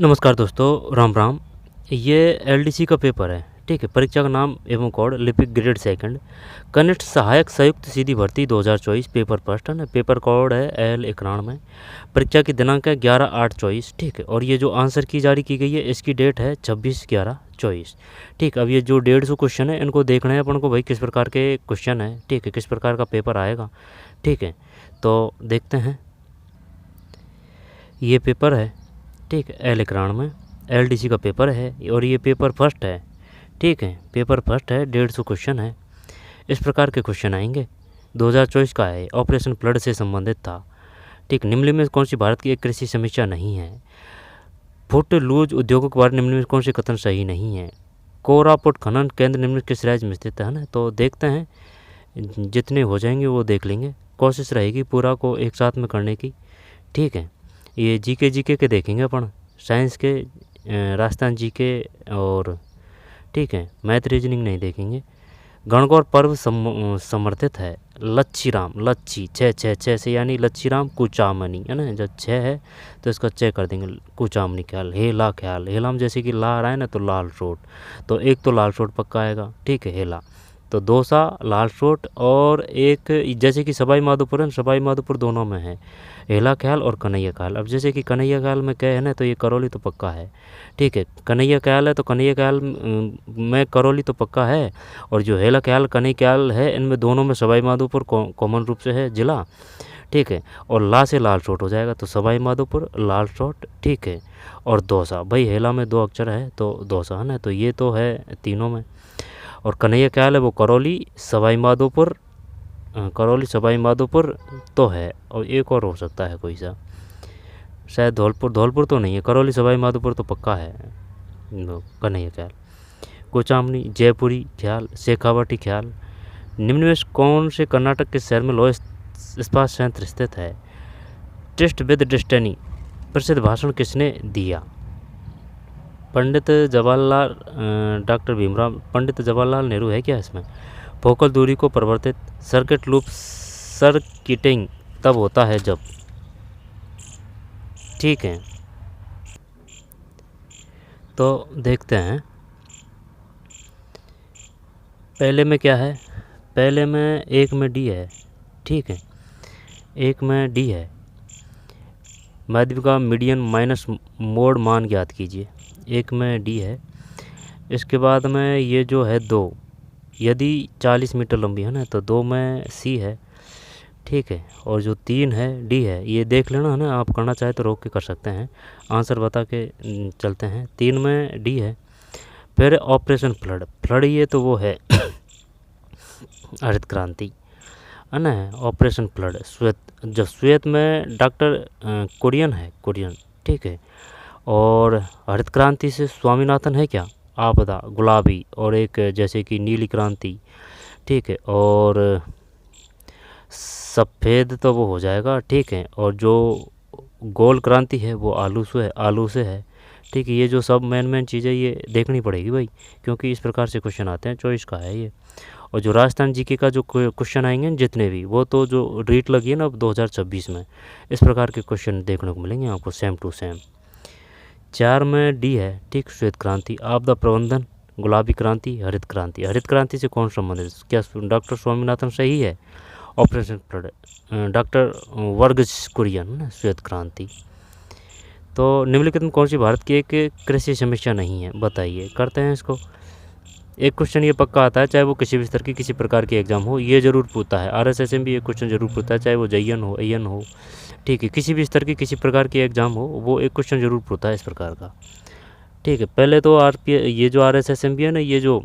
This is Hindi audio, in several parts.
नमस्कार दोस्तों, राम राम। ये एलडीसी का पेपर है, ठीक है। परीक्षा का नाम एवं कोड लिपिक ग्रेड सेकंड, कनिष्ठ सहायक संयुक्त सीधी भर्ती 2024, पेपर फर्स्ट है ना। पेपर कोड है L91। परीक्षा की दिनांक है 11/8/24, ठीक है। और ये जो आंसर की जारी की गई है इसकी डेट है 26/11/24, ठीक। अब ये जो 150 क्वेश्चन है इनको देखना है अपन को भाई, किस प्रकार के क्वेश्चन है, ठीक है, किस प्रकार का पेपर आएगा, ठीक है। तो देखते हैं, ये पेपर है, ठीक है, L91 एलडीसी का पेपर है और ये पेपर फर्स्ट है, ठीक है। पेपर फर्स्ट है, 150 क्वेश्चन है। इस प्रकार के क्वेश्चन आएंगे। 2024 का है, ऑपरेशन फ्लड से संबंधित था, ठीक। निम्नलिखित में कौन सी भारत की एक कृषि समीक्षा नहीं है? फुट लूज उद्योगों के बारे निम्नलिखित कौन से कथन सही नहीं है? कोरापुट खनन केंद्र निम्नलिखित किस राज्य में स्थित है ना। तो देखते हैं, जितने हो जाएंगे वो देख लेंगे। कोशिश रहेगी पूरा को एक साथ में करने की, ठीक है। ये जीके के देखेंगे अपन, साइंस के, राजस्थान जीके और, ठीक है, मैथ रीजनिंग नहीं देखेंगे। गणगौर पर्व समर्थित है लच्छीराम, लच्छी 6 से यानी लच्छीराम कुचामनी है ना। जब 6 है तो इसका 6 कर देंगे, कुचामनी ख्याल, हेला ख्याल, हेलाम जैसे कि ला आ रहा है ना तो लाल सोट, तो एक तो लाल सोट पक्का आएगा, ठीक है। हेला तो दोसा लाल सोट, और एक जैसे कि सवाई माधोपुर है, सवाई माधोपुर दोनों में है हेला ख्याल और कन्हैया ख्याल। अब जैसे कि कन्हैया ख्याल में क्या है ना, तो ये करौली तो पक्का है, ठीक है। कन्हैया ख्याल है तो कन्हैया ख्याल में करौली तो पक्का है, और जो हेला ख्याल कन्हैया ख्याल है इनमें दोनों में सवाई माधोपुर कॉमन रूप से है जिला, ठीक है। और ला से लाल सोट हो जाएगा तो सवाई माधोपुर लाल सोट, ठीक है। और दौसा, भाई हेला में 2 अक्षर है तो दौसा है ना, तो ये तो है तीनों में। और कन्हैया ख्याल है वो करौली सवाई माधोपुर, करौली सवाई माधोपुर तो है, और एक और हो सकता है कोई सा, शायद धौलपुर तो नहीं है, करौली सवाई माधोपुर तो पक्का है कन्हैया ख्याल। कोचामनी जयपुरी ख्याल, शेखावटी ख्याल। निम्न में कौन से कर्नाटक के शहर में लौह इस्पात संयंत्र स्थित है? टेस्ट विद डेस्टिनी प्रसिद्ध भाषण किसने दिया? पंडित जवाहरलाल, डॉक्टर भीमराव, पंडित जवाहरलाल नेहरू है क्या इसमें? फोकल दूरी को परिवर्तित सर्किट लूप सर्किटिंग तब होता है जब, ठीक है। तो देखते हैं, पहले में क्या है, पहले में एक में डी है, ठीक है, एक में डी है। माध्यम का मीडियन माइनस मोड मान ज्ञात कीजिए, एक में डी है। इसके बाद में ये जो है 2, यदि 40 मीटर लंबी है ना तो 2 में सी है, ठीक है। और जो 3 है डी है, ये देख लेना है ना, आप करना चाहे तो रोक के कर सकते हैं, आंसर बता के चलते हैं। 3 में डी है। फिर ऑपरेशन फ्लड, फ्लड ये तो वो है हरित क्रांति है ना, ऑपरेशन फ्लड। श्वेत, जो श्वेत में डॉक्टर कुरियन है, कुरियन, ठीक है। और हरित क्रांति से स्वामीनाथन है क्या? आपदा, गुलाबी, और एक जैसे कि नीली क्रांति, ठीक है। और सफ़ेद तो वो हो जाएगा, ठीक है। और जो गोल क्रांति है वो आलू से है, ठीक है। ये जो सब मेन चीज़ें ये देखनी पड़ेगी भाई, क्योंकि इस प्रकार से क्वेश्चन आते हैं, चॉइस का है ये। और जो राजस्थान जीके का जो क्वेश्चन आएंगे जितने भी, वो तो जो रीट लगी है ना अब 2026 में, इस प्रकार के क्वेश्चन देखने को मिलेंगे आपको सेम टू सेम। 4 में डी है, ठीक, श्वेत क्रांति, आपदा प्रबंधन, गुलाबी क्रांति, हरित क्रांति। हरित क्रांति से कौन संबंधित? क्या डॉक्टर स्वामीनाथन सही है? Operation flood doctor Verghese Kurien ना, श्वेत क्रांति। तो निम्नलिखित में कौन सी भारत की एक कृषि समीक्षा नहीं है? बताइए, करते हैं इसको। एक क्वेश्चन ये पक्का आता है, चाहे वो किसी भी स्तर की किसी प्रकार की एग्जाम हो, ये जरूर पूछता है। RSS में भी ये क्वेश्चन जरूर पूछता है, चाहे वो JN हो, AN हो, ठीक है, किसी भी स्तर की किसी प्रकार की एग्जाम हो, वो एक क्वेश्चन जरूर पूछता है इस प्रकार का, ठीक है। पहले तो ये जो RSS भी है ना, ये जो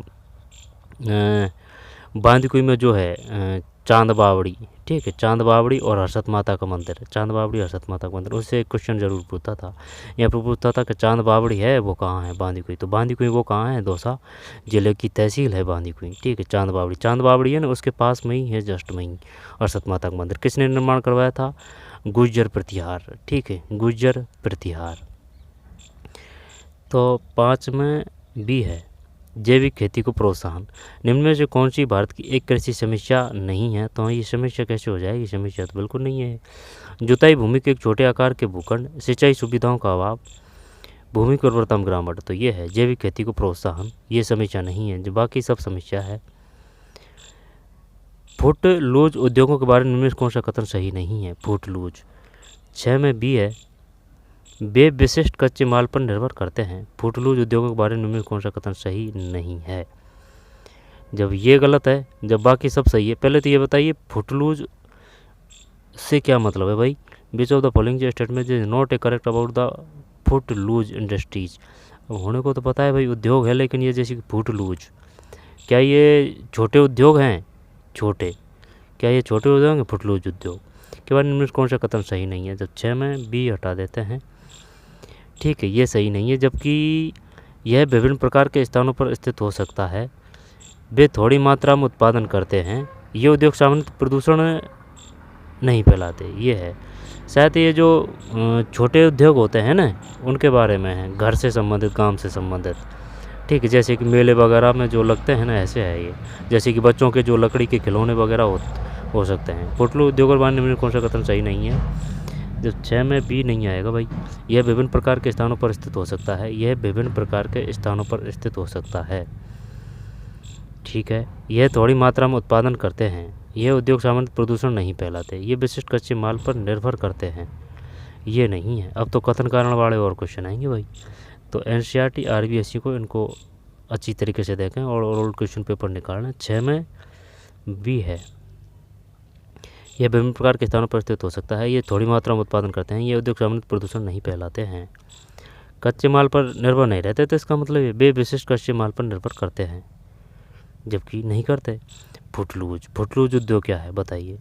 बांदीकुई में जो है चांद बावड़ी, ठीक है, चांद बावड़ी और हर्षद माता का मंदिर, चांद बावड़ी हर्षद माता का मंदिर, उससे एक क्वेश्चन जरूर पूछता था। यहाँ पर पूछता था कि चांद बावड़ी है वो कहाँ है? बांदीकुई। तो बांदीकुई वो कहाँ है? दौसा जिले की तहसील है बांदीकुई, ठीक है। चांद बावड़ी है ना, उसके पास में ही है, जस्ट में ही हर्षद माता का मंदिर। किसने निर्माण करवाया था? गुज्जर प्रतिहार, ठीक है, गुज्जर प्रतिहार। तो 5 में बी है, जैविक खेती को प्रोत्साहन। निम्न में से कौन सी भारत की एक कृषि समीक्षा नहीं है? तो ये समीक्षा कैसे हो जाएगी? समीक्षा तो बिल्कुल नहीं है। जुताई भूमि के एक छोटे आकार के भूखंड, सिंचाई सुविधाओं का अभाव, भूमि की उर्वरता में गिरावट, तो ये है। जैविक खेती को प्रोत्साहन, ये समीक्षा नहीं है, जो बाकी सब समीक्षा है। फुट लूज उद्योगों के बारे में निम्न कौन सा कथन सही नहीं है? Foot loose. 6 में बी है, वे विशिष्ट कच्चे माल पर निर्भर करते हैं। फुट लूज उद्योगों के बारे में निम्न कौन सा कथन सही नहीं है? जब ये गलत है, जब बाकी सब सही है। पहले तो ये बताइए फुट लूज से क्या मतलब है भाई? Which of the following statement is not a correct about the footloose industries. अब होने को तो पता है भाई उद्योग है, लेकिन ये जैसे कि फुट लूज, क्या ये छोटे उद्योग हैं? छोटे, क्या ये छोटे उद्योग हैं? फुट लूज उद्योग के बारे में कौन सा कथन सही नहीं है? जब 6 में बी हटा देते हैं, ठीक है, ये सही नहीं है। जबकि यह विभिन्न प्रकार के स्थानों पर स्थित हो सकता है, वे थोड़ी मात्रा में उत्पादन करते हैं, ये उद्योग सामान्य प्रदूषण नहीं फैलाते, ये है। शायद ये जो छोटे उद्योग होते हैं ना, उनके बारे में है, घर से संबंधित, काम से संबंधित, ठीक है। जैसे कि मेले वगैरह में जो लगते हैं ना, ऐसे है ये। जैसे कि बच्चों के जो लकड़ी के खिलौने वगैरह हो सकते हैं। फुटलू उद्योग और बारे में कौन सा कथन सही नहीं है? जो 6 में बी नहीं आएगा भाई। यह विभिन्न प्रकार के स्थानों पर स्थित हो सकता है, यह विभिन्न प्रकार के स्थानों पर स्थित हो सकता है, ठीक है। यह थोड़ी मात्रा में उत्पादन करते हैं, यह उद्योग सामान्य प्रदूषण नहीं फैलाते, ये विशिष्ट कच्चे माल पर निर्भर करते हैं, ये नहीं है। अब तो कथन कारण वाले और क्वेश्चन आएंगे भाई। तो एनसीईआरटी आरबीएससी को इनको अच्छी तरीके से देखें और ओरल क्वेश्चन पेपर निकालना। 6 में बी है, यह विभिन्न प्रकार के स्थानों पर स्थित हो सकता है, ये थोड़ी मात्रा में उत्पादन करते हैं, ये उद्योग सामान्य प्रदूषण नहीं फैलाते हैं, कच्चे माल पर निर्भर नहीं रहते, तो इसका मतलब ये वे विशिष्ट कच्चे माल पर निर्भर करते हैं, जबकि नहीं करते। फुटलूज उद्योग क्या है बताइए?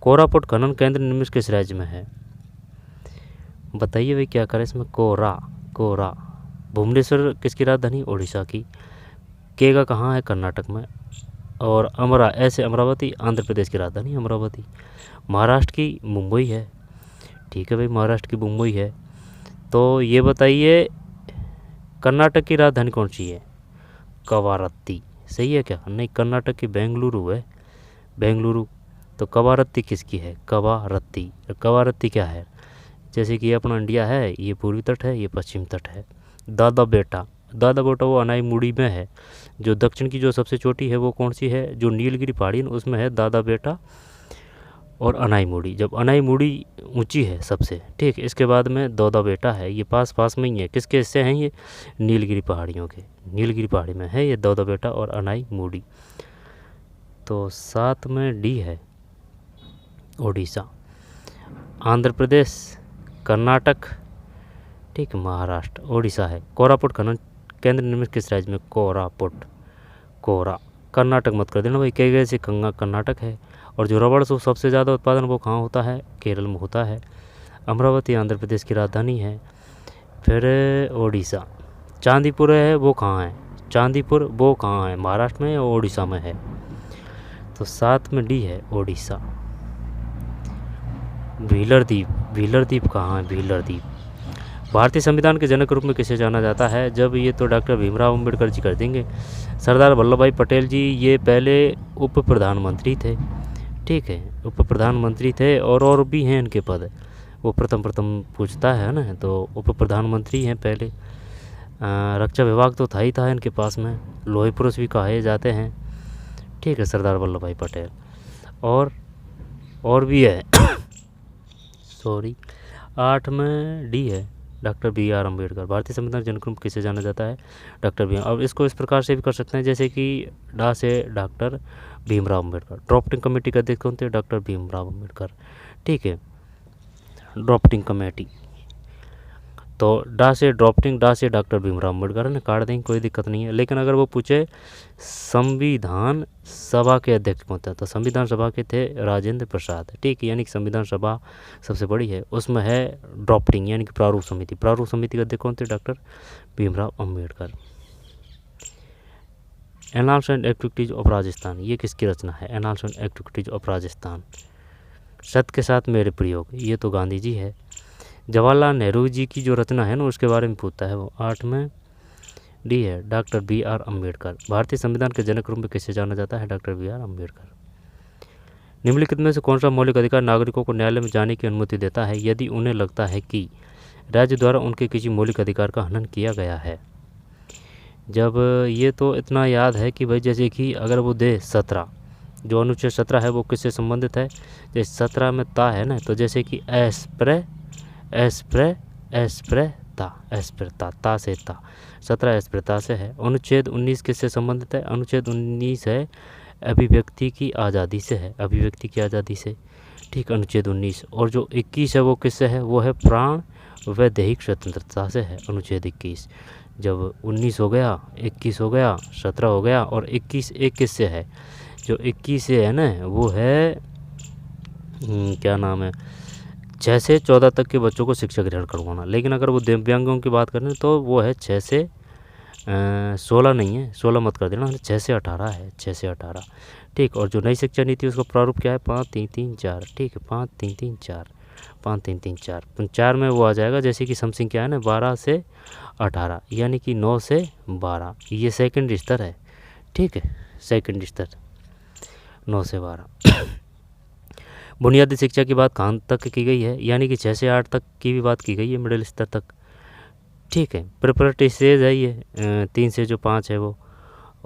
कोरापुट खनन केंद्र निम्न किस राज्य में है? बताइए भाई क्या करें इसमें? कोरा। भुवनेश्वर किसकी राजधानी? उड़ीसा की। केगा कहाँ है? कर्नाटक में। और अमरावती आंध्र प्रदेश की राजधानी अमरावती। महाराष्ट्र की मुंबई है, ठीक है भाई, महाराष्ट्र की मुंबई है। तो ये बताइए कर्नाटक की राजधानी कौन सी है? कवारत्ती। सही है क्या? नहीं, कर्नाटक की बेंगलुरु है, बेंगलुरु। तो कवारत्ती किसकी है? कवारत्ती। कवारत्ती क्या है? जैसे कि ये अपना इंडिया है, ये पूर्वी तट है, ये पश्चिम तट है। दादा बेटा वो अनाईमुड़ी में है। जो दक्षिण की जो सबसे छोटी है वो कौन सी है? जो नीलगिरी पहाड़ी उसमें है दादा बेटा और अनाईमुड़ी। जब अनाईमुड़ी ऊंची है सबसे, ठीक, इसके बाद में दादा बेटा है, ये पास में ही है। किसके हिस्से हैं ये? नीलगिरी पहाड़ियों के। नीलगिरी पहाड़ी में है ये दादा बेटा और अनाईमुड़ी। तो 7 में डी है, ओडिशा। आंध्र प्रदेश, कर्नाटक, ठीक, महाराष्ट्र, ओडिशा है। कोरापुट खनन केंद्र निम्न किस राज्य में? कोरा। कर्नाटक मत कर देना भाई, कई से कर्नाटक है। और जो रबड़ से सबसे ज़्यादा उत्पादन वो कहाँ होता है? केरल में होता है। अमरावती आंध्र प्रदेश की राजधानी है। फिर ओडिशा। चांदीपुर है, वो कहाँ है? चांदीपुर वो कहाँ है? महाराष्ट्र में या ओडिशा में है? तो 7 में डी है, ओडिशा। व्हीलर द्वीप कहाँ है? व्हीलर द्वीप। भारतीय संविधान के जनक रूप में किसे जाना जाता है? जब ये तो डॉक्टर भीमराव अम्बेडकर जी कर देंगे। सरदार वल्लभ भाई पटेल जी ये पहले उप प्रधानमंत्री थे, ठीक है, उप प्रधानमंत्री थे, और भी हैं इनके पद। वो प्रथम पूछता है ना, तो उप प्रधानमंत्री हैं पहले। रक्षा विभाग तो था इनके पास में, लोहे पुरुष भी कहे जाते हैं, ठीक है, सरदार वल्लभ भाई पटेल। और भी है सॉरी 8 में डी है, डॉक्टर बी आर अम्बेडकर। भारतीय संविधान जनक रूप किसे जाना जाता है? Doctor B. अब इसको इस प्रकार से भी कर सकते हैं, जैसे कि डा से doctor Bhimrao Ambedkar. Drafting committee का अध्यक्ष कौन थे? डॉक्टर भीमराव अम्बेडकर, ठीक है, ड्राफ्टिंग कमेटी। तो डा से डॉक्टर भीमराव अम्बेडकर ने काट देंगे, कोई दिक्कत नहीं है। लेकिन अगर वो पूछे संविधान सभा के अध्यक्ष कौन थे, तो संविधान सभा के थे राजेंद्र प्रसाद, ठीक है, यानी कि संविधान सभा सबसे बड़ी है, उसमें है ड्राफ्टिंग यानी कि प्रारूप समिति के अध्यक्ष कौन थे? Doctor Bhimrao Ambedkar. Annals and activities of Rajasthan, ये किसकी रचना है? Annals and activities of Rajasthan. सत्य के साथ मेरे प्रयोग, ये तो गांधी जी है। जवाहरलाल नेहरू जी की जो रचना है ना, उसके बारे में पूछता है वो। 8 में डी है, डॉक्टर बी आर अम्बेडकर। भारतीय संविधान के जनक रूप में किसे जाना जाता है? Doctor B R Ambedkar. निम्नलिखित में से कौन सा मौलिक अधिकार नागरिकों को न्यायालय में जाने की अनुमति देता है यदि उन्हें लगता है कि राज्य द्वारा उनके किसी मौलिक अधिकार का हनन किया गया है। जब ये तो इतना याद है कि भाई जैसे कि अगर वो दे 17, जो अनुच्छेद 17 है वो किससे संबंधित है, जैसे 17 में ता है ना, तो जैसे कि एस्प्रे ता से ता, 17 एस्प्रेता से है। अनुच्छेद 19 किससे संबंधित है, अनुच्छेद 19 है अभिव्यक्ति की आज़ादी से है, अभिव्यक्ति की आज़ादी से, ठीक, अनुच्छेद 19। और जो 21 है वो किससे है, वो है प्राण व दैहिक स्वतंत्रता से है, अनुच्छेद 21। जब 19 हो गया, 21 हो गया, 17 हो गया, और 21 से है, जो 21 से है ना वो है क्या नाम है, 6 से 14 तक के बच्चों को शिक्षा ग्रहण करवाना। लेकिन अगर वो दिव्यांगों की बात करें तो वो है 6 से 16 नहीं है, 16 मत कर देना, 6 से 18 है, 6 से 18, ठीक। और जो नई शिक्षा नीति उसका प्रारूप क्या है, 5-3-3-4, ठीक है, 5-3-3-4, 5-3-3-4, 4 में वो आ जाएगा, जैसे कि समथिंग क्या है ना 12 से 18, यानी कि 9 से 12, ये सेकंड स्तर है, ठीक है, सेकंड स्तर 9 से 12। बुनियादी शिक्षा की बात कहाँ तक की गई है, यानी कि 6 से 8 तक की भी बात की गई है, मिडिल स्तर तक, ठीक है। प्रिपरेटरी स्टेज है ये 3 से जो 5 है वो,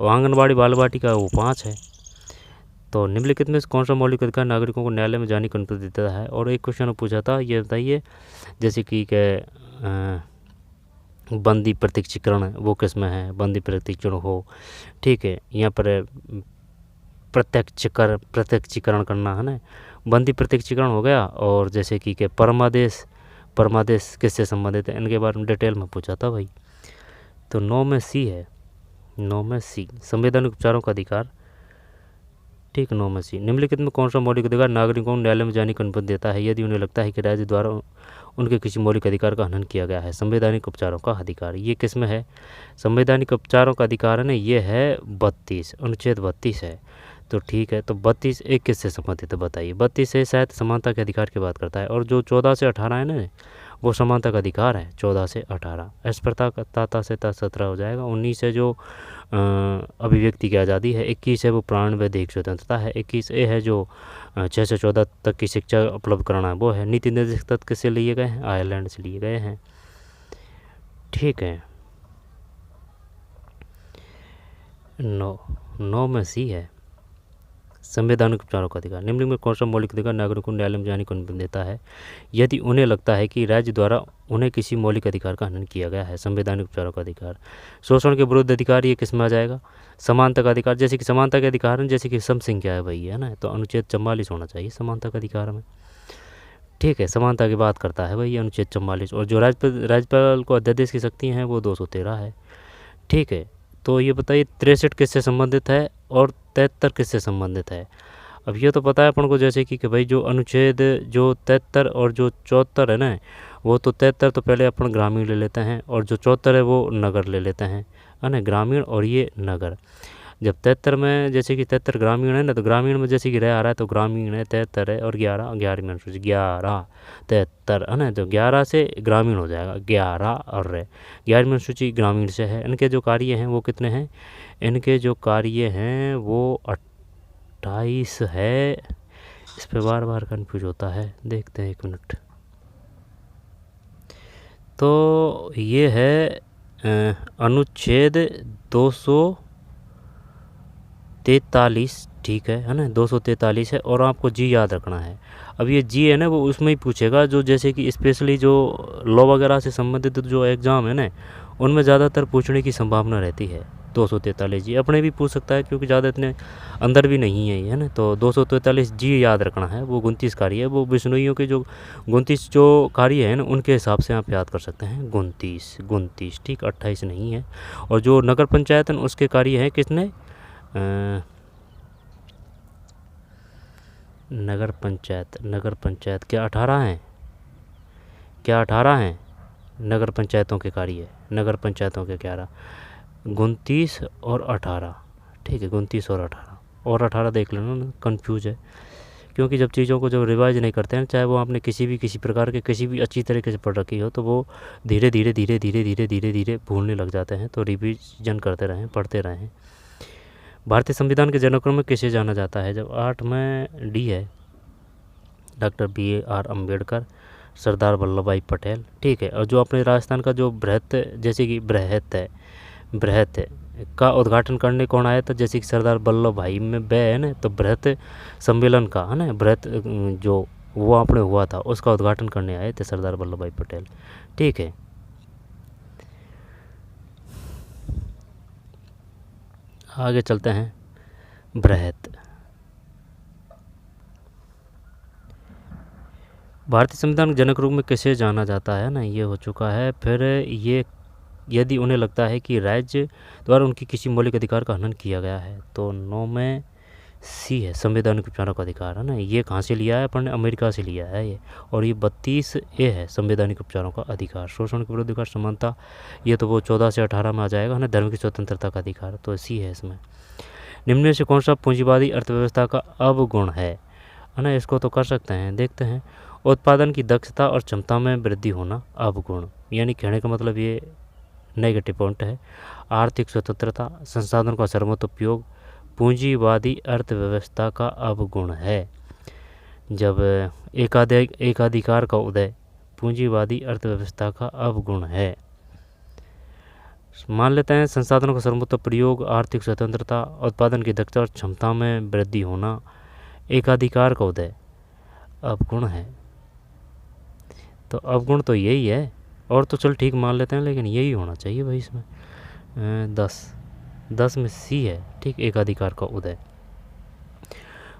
आंगनबाड़ी बाल वाटिका वो 5 है। तो निम्नलिखित में कौन सा मौलिक अधिकार नागरिकों को न्यायालय में जाने की अनुमति देता है। और एक क्वेश्चन पूछा था, ये बताइए जैसे कि बंदी प्रत्यक्षीकरण वो किस में है, बंदी प्रत्यक्षीकरण हो, ठीक है, यहाँ पर प्रत्यक्षीकरण करना है ना, बंदी प्रत्यक्षीकरण हो गया। और जैसे कि परमादेश किससे संबंधित है, इनके बारे में डिटेल में पूछा था भाई। तो 9 में सी है, 9 में सी संवैधानिक उपचारों का अधिकार, ठीक, 9 में सी। निम्नलिखित में कौन सा मौलिक अधिकार नागरिकों को न्यायालय में जाने की अनुमति देता है यदि उन्हें लगता है कि राज्य द्वारा उनके किसी मौलिक अधिकार का हनन किया गया है। संवैधानिक उपचारों का अधिकार ये किस में है, संवैधानिक उपचारों का अधिकार है ना, ये है 32, अनुच्छेद 32 है। तो ठीक है, तो 32 एक किससे संबंधित है बताइए, 32 से शायद समानता के अधिकार की बात करता है। और जो 14 से 18 है ना वो समानता का अधिकार है, 14 से 18, अस्पृश्यता से 17 हो जाएगा। 19 है जो अभिव्यक्ति की आज़ादी है, 21 है वो प्राण व दैहिक स्वतंत्रता है, 21A है जो 6 से 14 तक की शिक्षा उपलब्ध कराना है वो है। नीति निर्देशक तत्व किससे लिए गए हैं, आयरलैंड से लिए गए हैं, ठीक है। 9 में सी है संवैधानिक उपचारों का अधिकार। निम्न में कौन सा मौलिक अधिकार नागरिकों को न्यायालय में जाने की अनुमति देता है यदि उन्हें लगता है कि राज्य द्वारा उन्हें किसी मौलिक अधिकार का हनन किया गया है, संवैधानिक उपचारों का अधिकार। शोषण के विरुद्ध अधिकार ये किस में आ जाएगा, समानता का अधिकार। जैसे कि समानता के अधिकार में जैसे कि समथिंग क्या है भाई, है ना, तो अनुच्छेद 44 होना चाहिए समानता का अधिकार में, ठीक है, समानता की बात करता है भाई अनुच्छेद 44। और जो राज्यपाल को अध्यादेश की शक्ति हैं वो 213 है, ठीक है। तो ये बताइए 63 किससे संबंधित है और 73 किससे संबंधित है। अब ये तो पता है अपन को जैसे कि भाई जो अनुच्छेद जो 73 और जो 74 है ना, वो तो 73 तो पहले अपन ग्रामीण ले लेते हैं और जो 74 है वो नगर ले लेते हैं, है ना, ग्रामीण और ये नगर। जब 73 में जैसे कि 73 ग्रामीण है ना, तो ग्रामीण में जैसे कि रह आ रहा है तो ग्रामीण है 73 है, और 11 अनुसूची 11 73 है ना, तो 11 से ग्रामीण हो जाएगा, 11 और 11 अनुसूची ग्रामीण से है। इनके जो कार्य हैं वो कितने हैं, इनके जो कार्य हैं वो 28 है। इस पर बार बार कन्फ्यूज होता है, देखते हैं 1 मिनट। तो ये है अनुच्छेद 243, ठीक है ना, 243 है। और आपको जी याद रखना है। अब ये जी है ना वो उसमें ही पूछेगा जो जैसे कि स्पेशली जो लॉ वगैरह से संबंधित जो एग्ज़ाम है ना उनमें ज़्यादातर पूछने की संभावना रहती है। 243 जी अपने भी पूछ सकता है क्योंकि ज़्यादा इतने अंदर भी नहीं है, है ना। तो 243 जी याद रखना है, वो 29 कार्य है, वो बिश्नोइयों के जो 29 जो कार्य है ना उनके हिसाब से आप याद कर सकते हैं, 29, ठीक, 28 नहीं है। और जो नगर पंचायत है उसके कार्य हैं कितने, नगर पंचायत क्या 18 हैं, क्या 18 हैं नगर पंचायतों के कार्य, नगर पंचायतों के 11, 29 और 18, ठीक है, 29 और 18 देख लेना ना, कन्फ्यूज है क्योंकि जब चीज़ों को जब रिवाइज नहीं करते हैं, चाहे वो आपने किसी प्रकार के किसी भी अच्छी तरीके से पढ़ रखी हो, तो वो धीरे धीरे भूलने लग जाते हैं। तो रिविजन करते रहें, पढ़ते रहें। भारतीय संविधान के जनकों में किसे जाना जाता है, जब 8 में डी है डॉक्टर BAR अम्बेडकर। सरदार वल्लभ भाई पटेल। ठीक है, और जो अपने राजस्थान का जो बृहत, जैसे कि बृहत का उद्घाटन करने कौन आया था, जैसे कि सरदार वल्लभ भाई में बै है ना, तो बृहत सम्मेलन का है ना, बृहत जो वो आपने हुआ था उसका उद्घाटन करने आए थे सरदार वल्लभ भाई पटेल। ठीक है, आगे चलते हैं। बृहत भारतीय संविधान के जनक रूप में किसे जाना जाता है ना, ये हो चुका है। फिर ये यदि उन्हें लगता है कि राज्य द्वारा उनकी किसी मौलिक अधिकार का हनन किया गया है, तो 9 में सी है, संवैधानिक उपचारों का अधिकार है ना। ये कहाँ से लिया है अपन ने, अमेरिका से लिया है ये। और ये 32 ए है, संवैधानिक उपचारों का अधिकार। शोषण के विरुद्ध अधिकार, समानता, ये तो वो 14 से 18 में आ जाएगा है ना। धर्म की स्वतंत्रता का अधिकार, तो सी है इसमें। निम्न में से कौन सा पूंजीवादी अर्थव्यवस्था का अवगुण है ना, इसको तो कर सकते हैं, देखते हैं। उत्पादन की दक्षता और क्षमता में वृद्धि होना अवगुण, यानी कहने का मतलब ये नेगेटिव पॉइंट है। आर्थिक स्वतंत्रता, संसाधनों का सर्वोत्तम उपयोग पूंजीवादी अर्थव्यवस्था का अवगुण है। जब एकाधिकार का उदय पूंजीवादी अर्थव्यवस्था का अवगुण है। मान लेते हैं संसाधनों का सर्वोत्तम प्रयोग, आर्थिक स्वतंत्रता, उत्पादन की दक्षता और क्षमता में वृद्धि होना, एकाधिकार का उदय अवगुण है। तो अवगुण तो यही है, और तो चल ठीक मान लेते हैं, लेकिन यही होना चाहिए भाई इसमें। 10 में सी है, ठीक, एकाधिकार का उदय।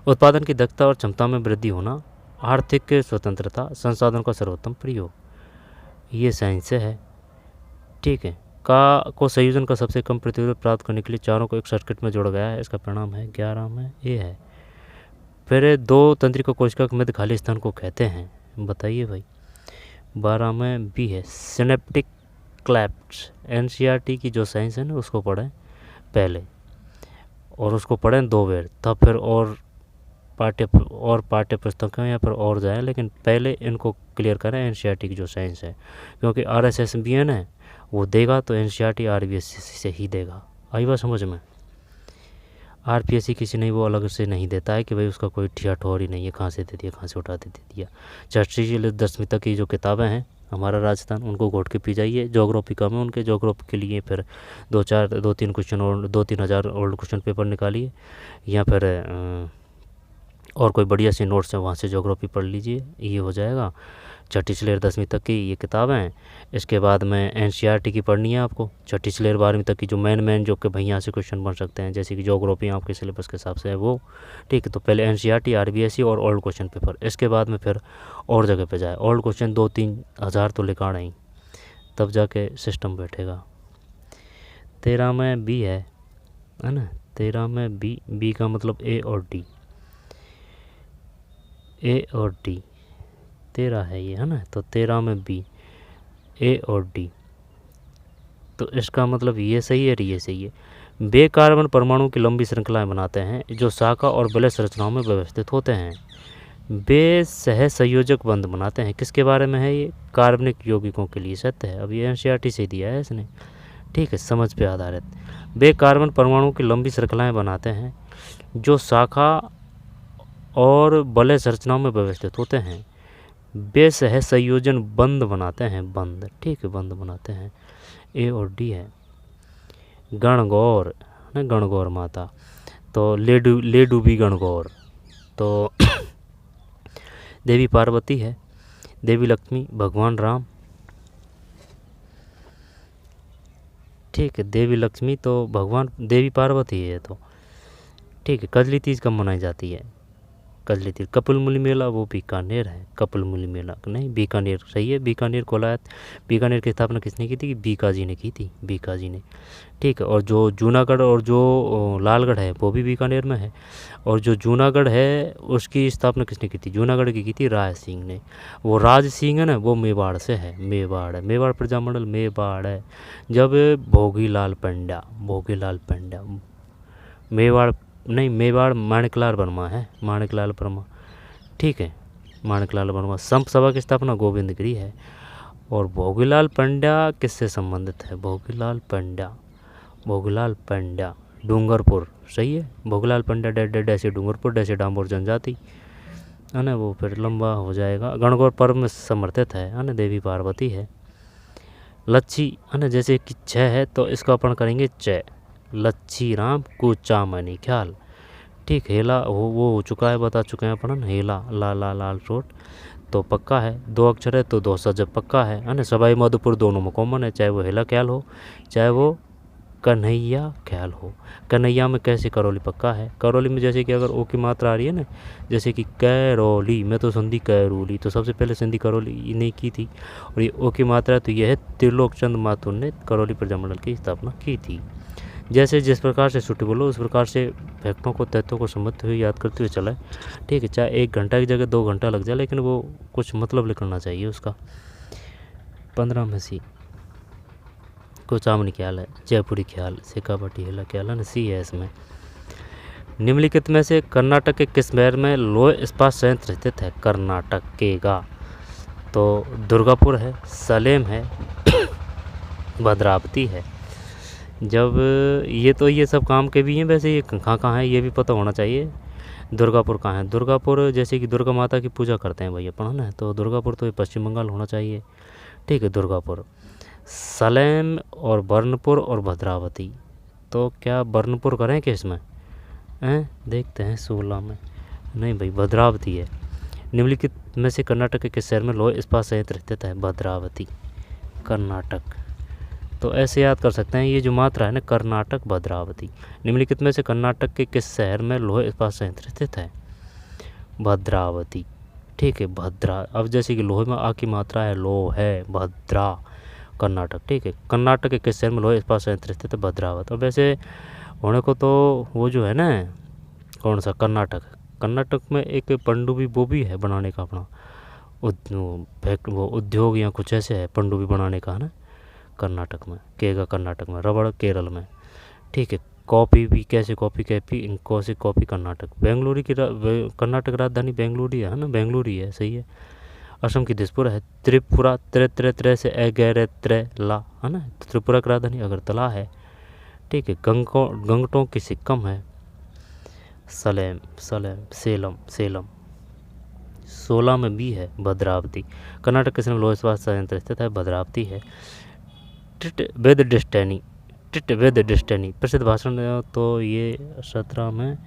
उत्पादन की दक्षता और क्षमता में वृद्धि होना, आर्थिक स्वतंत्रता, संसाधनों का सर्वोत्तम प्रयोग, ये साइंस से है। ठीक है, का को संयोजन का सबसे कम प्रतिरोध प्राप्त करने के लिए चारों को एक सर्किट में जोड़ा गया है, इसका परिणाम है 11 में ए है। फिर 2 तंत्रिका कोशिका के मध्य खाली स्थान को कहते हैं, बताइए भाई। 12 में बी है, सिनेप्टिक क्लैप्स। एनसीईआरटी की जो साइंस है ना, उसको पढ़ें पहले, और उसको पढ़ें 2 बार, तब फिर और पाठ्य पुस्तकों या फिर और जाएँ, लेकिन पहले इनको क्लियर करें एनसीईआरटी की जो साइंस है। क्योंकि RSSBN है वो देगा तो एनसीईआरटी RBSC से ही देगा। आई बात समझ में। RPSC किसी नहीं, वो अलग से नहीं देता है कि भाई उसका कोई ठियाठौर ही नहीं है, कहाँ से दे दिया, कहाँ से उठा दे दिया। 6वीं से 10वीं तक की जो किताबें हैं हमारा राजस्थान, उनको घोट के पी जाइए। ज्योग्राफी का में उनके ज्योग्राफी के लिए फिर 2-3 क्वेश्चन और 2-3 हज़ार ओल्ड क्वेश्चन पेपर निकालिए, या फिर और कोई बढ़िया सी नोट्स है वहाँ से ज्योग्राफी पढ़ लीजिए, ये हो जाएगा। 6वीं से लेकर 10वीं तक की ये किताबें हैं। इसके बाद में एनसीईआरटी की पढ़नी है आपको, 6वीं से लेकर 12वीं तक की जो मेन जो कि भाई यहाँ से क्वेश्चन बन सकते हैं, जैसे कि ज्योग्राफी आपके सिलेबस के हिसाब से है वो। ठीक है, तो पहले एनसीईआरटी, RBSC और ओल्ड क्वेश्चन पेपर, इसके बाद में फिर और जगह पे जाए। ओल्ड क्वेश्चन 2-3 हज़ार तो लेकर आए, तब जाके सिस्टम बैठेगा। 13 में बी है ना, 13 में बी का मतलब ए और डी, 13 है ये, है ना। तो 13 में बी, ए और डी, तो इसका मतलब ये सही है, ये सही है। बे कार्बन परमाणु की लंबी श्रृंखलाएं बनाते हैं जो शाखा और वलय संरचनाओं में व्यवस्थित होते हैं। बे सह संयोजक बंध बनाते हैं, किसके बारे में है ये, कार्बनिक यौगिकों के लिए। सत्य है, अब ये एनसीईआरटी से दिया है इसने। ठीक है, समझ पे आधारित। बे कार्बन परमाणु की लंबी श्रृंखलाएं बनाते हैं जो शाखा और वलय संरचनाओं में व्यवस्थित होते हैं। बे सह संयोजन बंध बनाते हैं, बंध, ठीक है, बंध बनाते हैं। ए और डी है। गणगौर, गणगौर माता, तो ले डूबी गणगौर, तो देवी पार्वती है, देवी लक्ष्मी, भगवान राम। ठीक है, देवी लक्ष्मी तो भगवान, देवी पार्वती है तो। ठीक है, कजली तीज कब मनाई जाती है, कजली तीज। कपिलमुनि मेला वो बीकानेर है, कपिलमुनि मेला नहीं, बीकानेर सही है। बीकानेर कोलायत, बीकानेर की स्थापना किसने की थी, बीकाजी ने की थी, बीकाजी ने। ठीक है, और जो जूनागढ़ और जो लालगढ़ है वो भी बीकानेर में है। और जो जूनागढ़ है उसकी स्थापना किसने की थी, जूनागढ़ की थी राज सिंह ने। वो राज सिंह है ना, वो मेवाड़ से है, मेवाड़ है, मेवाड़ प्रजामंडल मेवाड़ है। जब भोगीलाल पंड्या, मेवाड़ नहीं, मेवाड़ माणिकलाल वर्मा है, माणिकलाल वर्मा। ठीक है, माणिकलाल वर्मा। संप सभा की स्थापना गोविंदगिरी है। और भोगीलाल पंड्या किससे संबंधित है, भोगीलाल पंड्या डूंगरपुर, सही है। भोगीलाल पंड्या डैसे डूंगरपुर, डैसे डामोर जनजाति। है ना, वो फिर लंबा हो जाएगा। गणगौर पर्व में समर्थित है ना, देवी पार्वती है। लच्छी है ना, जैसे कि छ है तो इसका अपन करेंगे च, लच्छी राम कुचामणि ख्याल। ठीक, हेला वो हो चुका है, बता चुके हैं अपन, हेला ला ला लाल रोड तो पक्का है, 2 अक्षर है तो 2 सजब पक्का है ना। सवाई माधोपुर दोनों में कॉमन है, चाहे वो हेला ख्याल हो चाहे वो कन्हैया ख्याल हो। कन्हैया में कैसे करौली पक्का है। करौली में जैसे कि अगर ओ की मात्रा आ रही है ना, जैसे कि कैरोली में तो संधि कैरोली, तो सबसे पहले संधि करौली ने की थी, और ये ओ की मात्रा तो यह है त्रिलोक चंद माथुर ने करौली प्रजामंडल की स्थापना की थी। जैसे जिस प्रकार से सूटेबल हो उस प्रकार से फैक्टों को तथ्यों को समझते हुए याद करते हुए चलाए। ठीक है, चाहे 1 घंटा की जगह 2 घंटा लग जाए, लेकिन वो कुछ मतलब लिखना चाहिए उसका। 15 में सी कुचामणि ख्याल है, जयपुरी ख्याल, शेखावाटी हेला ख्याल है ना, सी है इसमें। निम्नलिखित में से कर्नाटक के किस शहर में लौह इस्पात संयंत्र स्थित है। कर्नाटक के गा तो दुर्गापुर है, सलेम है, भद्रावती है। जब ये सब काम के भी हैं, वैसे ये कहाँ है ये भी पता होना चाहिए। दुर्गापुर कहाँ है, दुर्गापुर जैसे कि दुर्गा माता की पूजा करते हैं भाई अपन ना, तो दुर्गापुर तो ये पश्चिम बंगाल होना चाहिए। ठीक है, दुर्गापुर। सलेम और बर्नपुर और भद्रावती, तो क्या बर्नपुर करें कि इसमें हैं, देखते हैं 16 में, नहीं भाई भद्रावती है। निम्नलिखित में से कर्नाटक के किस शहर में लौह इस्पात संयंत्र स्थित है। भद्रावती, कर्नाटक। तो ऐसे याद कर सकते हैं, ये जो मात्रा है ना, कर्नाटक भद्रावती। निम्नलिखित में से कर्नाटक के किस शहर में लौह इस्पात संयंत्र स्थित है। भद्रावती। ठीक है, भद्रा। अब जैसे कि लोहे में आ की मात्रा है, लो है, भद्रा, कर्नाटक। ठीक है, कर्नाटक के किस शहर में लोह इस्पात संयंत्र स्थित है। भद्रावती। और वैसे होने को तो वो जो है ना, कौन सा, कर्नाटक में एक पनडुब्बी वो भी है बनाने का अपना वो उद्योग या कुछ ऐसे है पनडुब्बी बनाने का है ना, कर्नाटक में। केगा कर्नाटक में, रबड़ केरल में। ठीक है, कॉफ़ी भी कैसे, कॉफ़ी कॉफ़ी कर्नाटक। बेंगलुरु की कर्नाटक राजधानी बेंगलुरु है ना, बेंगलुरु है, सही है। असम की दिसपुरा है। त्रिपुरा, त्रे से गैर ला है ना, त्रिपुरा की राजधानी अगरतला है। ठीक है, गंगटों की सिक्किम है। सलेम, सेलम। 16 में भी है भद्रावती। कर्नाटक के लोह इस्पात संयंत्र स्थित है, भद्रावती है। टिट वेद डेस्टिनी प्रसिद्ध भाषण तो ये 17 में